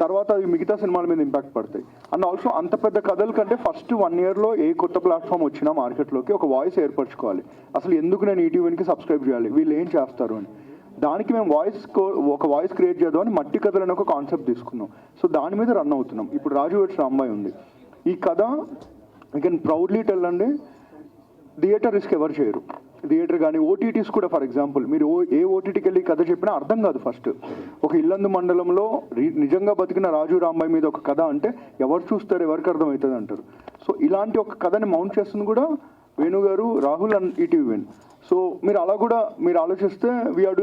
తర్వాత అవి మిగతా సినిమాల మీద ఇంపాక్ట్ పడతాయి. అండ్ ఆల్సో అంత పెద్ద కథల కంటే ఫస్ట్ 1 yearలో ఏ కొత్త ప్లాట్ఫామ్ వచ్చినా మార్కెట్లోకి ఒక వాయిస్ ఏర్పరచుకోవాలి. అసలు ఎందుకు నేను ఈటీవీకి సబ్స్క్రైబ్ చేయాలి, వీళ్ళు ఏం చేస్తారు అని. దానికి మేము ఒక వాయిస్ క్రియేట్ చేద్దామని మట్టి కథలు అనే ఒక కాన్సెప్ట్ తీసుకున్నాం. సో దాని మీద రన్ అవుతున్నాం. ఇప్పుడు రాజు వెడ్స్ రాంబాయ్ ఉంది. ఈ కథ ఐ కెన్ ప్రౌడ్లీ టెల్ అండి, థియేటర్ రిస్క్ ఎవరు చేయరు. థియేటర్ కానీ ఓటీటీస్ కూడా. ఫర్ ఎగ్జాంపుల్ మీరు ఏ ఓటీటీకి వెళ్ళి కథ చెప్పినా అర్థం కాదు. ఫస్ట్ ఒక ఇల్లందు మండలంలో నిజంగా బతికిన రాజు రాంబాయ్ మీద ఒక కథ అంటే ఎవరు చూస్తారు, ఎవరికి అర్థమవుతుంది అంటారు. సో ఇలాంటి ఒక కథని మౌంట్ చేస్తుంది కూడా వేణు గారు, రాహుల్ అండ్ ఈటీవీ విన్. సో మీరు అలా కూడా మీరు ఆలోచిస్తే we are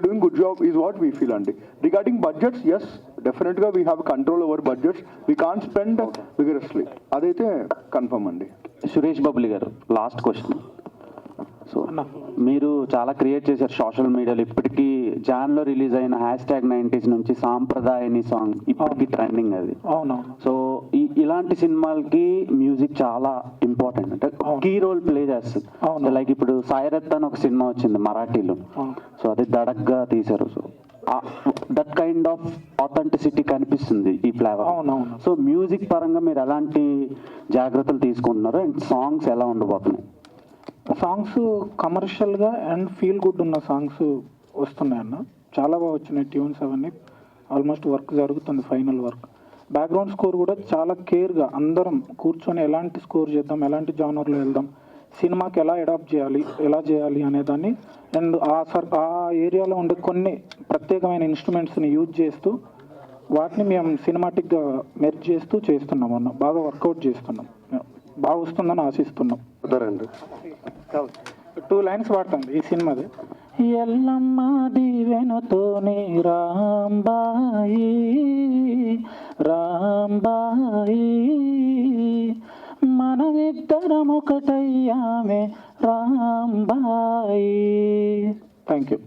doing good job is what we feel అండి. రిగార్డింగ్ బడ్జెట్స్, ఎస్ డెఫినెట్గా we have control over budgets, we can't spend vigorously, అదైతే కన్ఫర్మ్ అండి. సురేష్ బబ్లి గారు, లాస్ట్ క్వశ్చన్. సో మీరు చాలా క్రియేట్ చేశారు సోషల్ మీడియాలో. ఇప్పటికీ జాన్లో రిలీజ్ అయిన #90s నుంచి సాంప్రదాయని సాంగ్ ఇప్పటికీ ట్రెండింగ్ అది. సో ఇలాంటి సినిమాలకి మ్యూజిక్ చాలా ఇంపార్టెంట్, అంటే కీ రోల్ ప్లే చేస్తుంది. లైక్ ఇప్పుడు సాయిరత్ అని ఒక సినిమా వచ్చింది మరాఠీలో, సో అది దడగ్గా తీశారు. So that kind of authenticity కనిపిస్తుంది ఈ ఫ్లేవర్. సో మ్యూజిక్ పరంగా మీరు ఎలాంటి జాగ్రత్తలు తీసుకుంటున్నారు అండ్ సాంగ్స్ ఎలా ఉండబోతున్నాయి? సాంగ్స్ కమర్షియల్గా అండ్ ఫీల్ గుడ్ ఉన్న సాంగ్స్ వస్తున్నాయి అన్న. చాలా బాగా వచ్చినాయి ట్యూన్స్, అవన్నీ ఆల్మోస్ట్ వర్క్ జరుగుతుంది, ఫైనల్ వర్క్. బ్యాక్గ్రౌండ్ స్కోర్ కూడా చాలా కేర్గా అందరం కూర్చొని ఎలాంటి స్కోర్ చేద్దాం, ఎలాంటి జానర్లో వెళ్దాం, సినిమాకి ఎలా అడాప్ట్ చేయాలి, ఎలా చేయాలి అనేదాన్ని, అండ్ ఆ ఏరియాలో ఉండే కొన్ని ప్రత్యేకమైన ఇన్స్ట్రుమెంట్స్ని యూజ్ చేస్తూ వాటిని మేము సినిమాటిక్గా మెర్జ్ చేస్తూ చేస్తున్నాం అన్న. బాగా వర్కౌట్ చేస్తున్నాం, బాగా వస్తుందని ఆశిస్తున్నాం. 2 lines వాడతాం ఈ సినిమాది. ఎల్లమ్మ దీవెనతోని రాంబాయి రాంబాయి మనమిద్దరం ఒకటయ్యామే రాంబాయి. Thank you.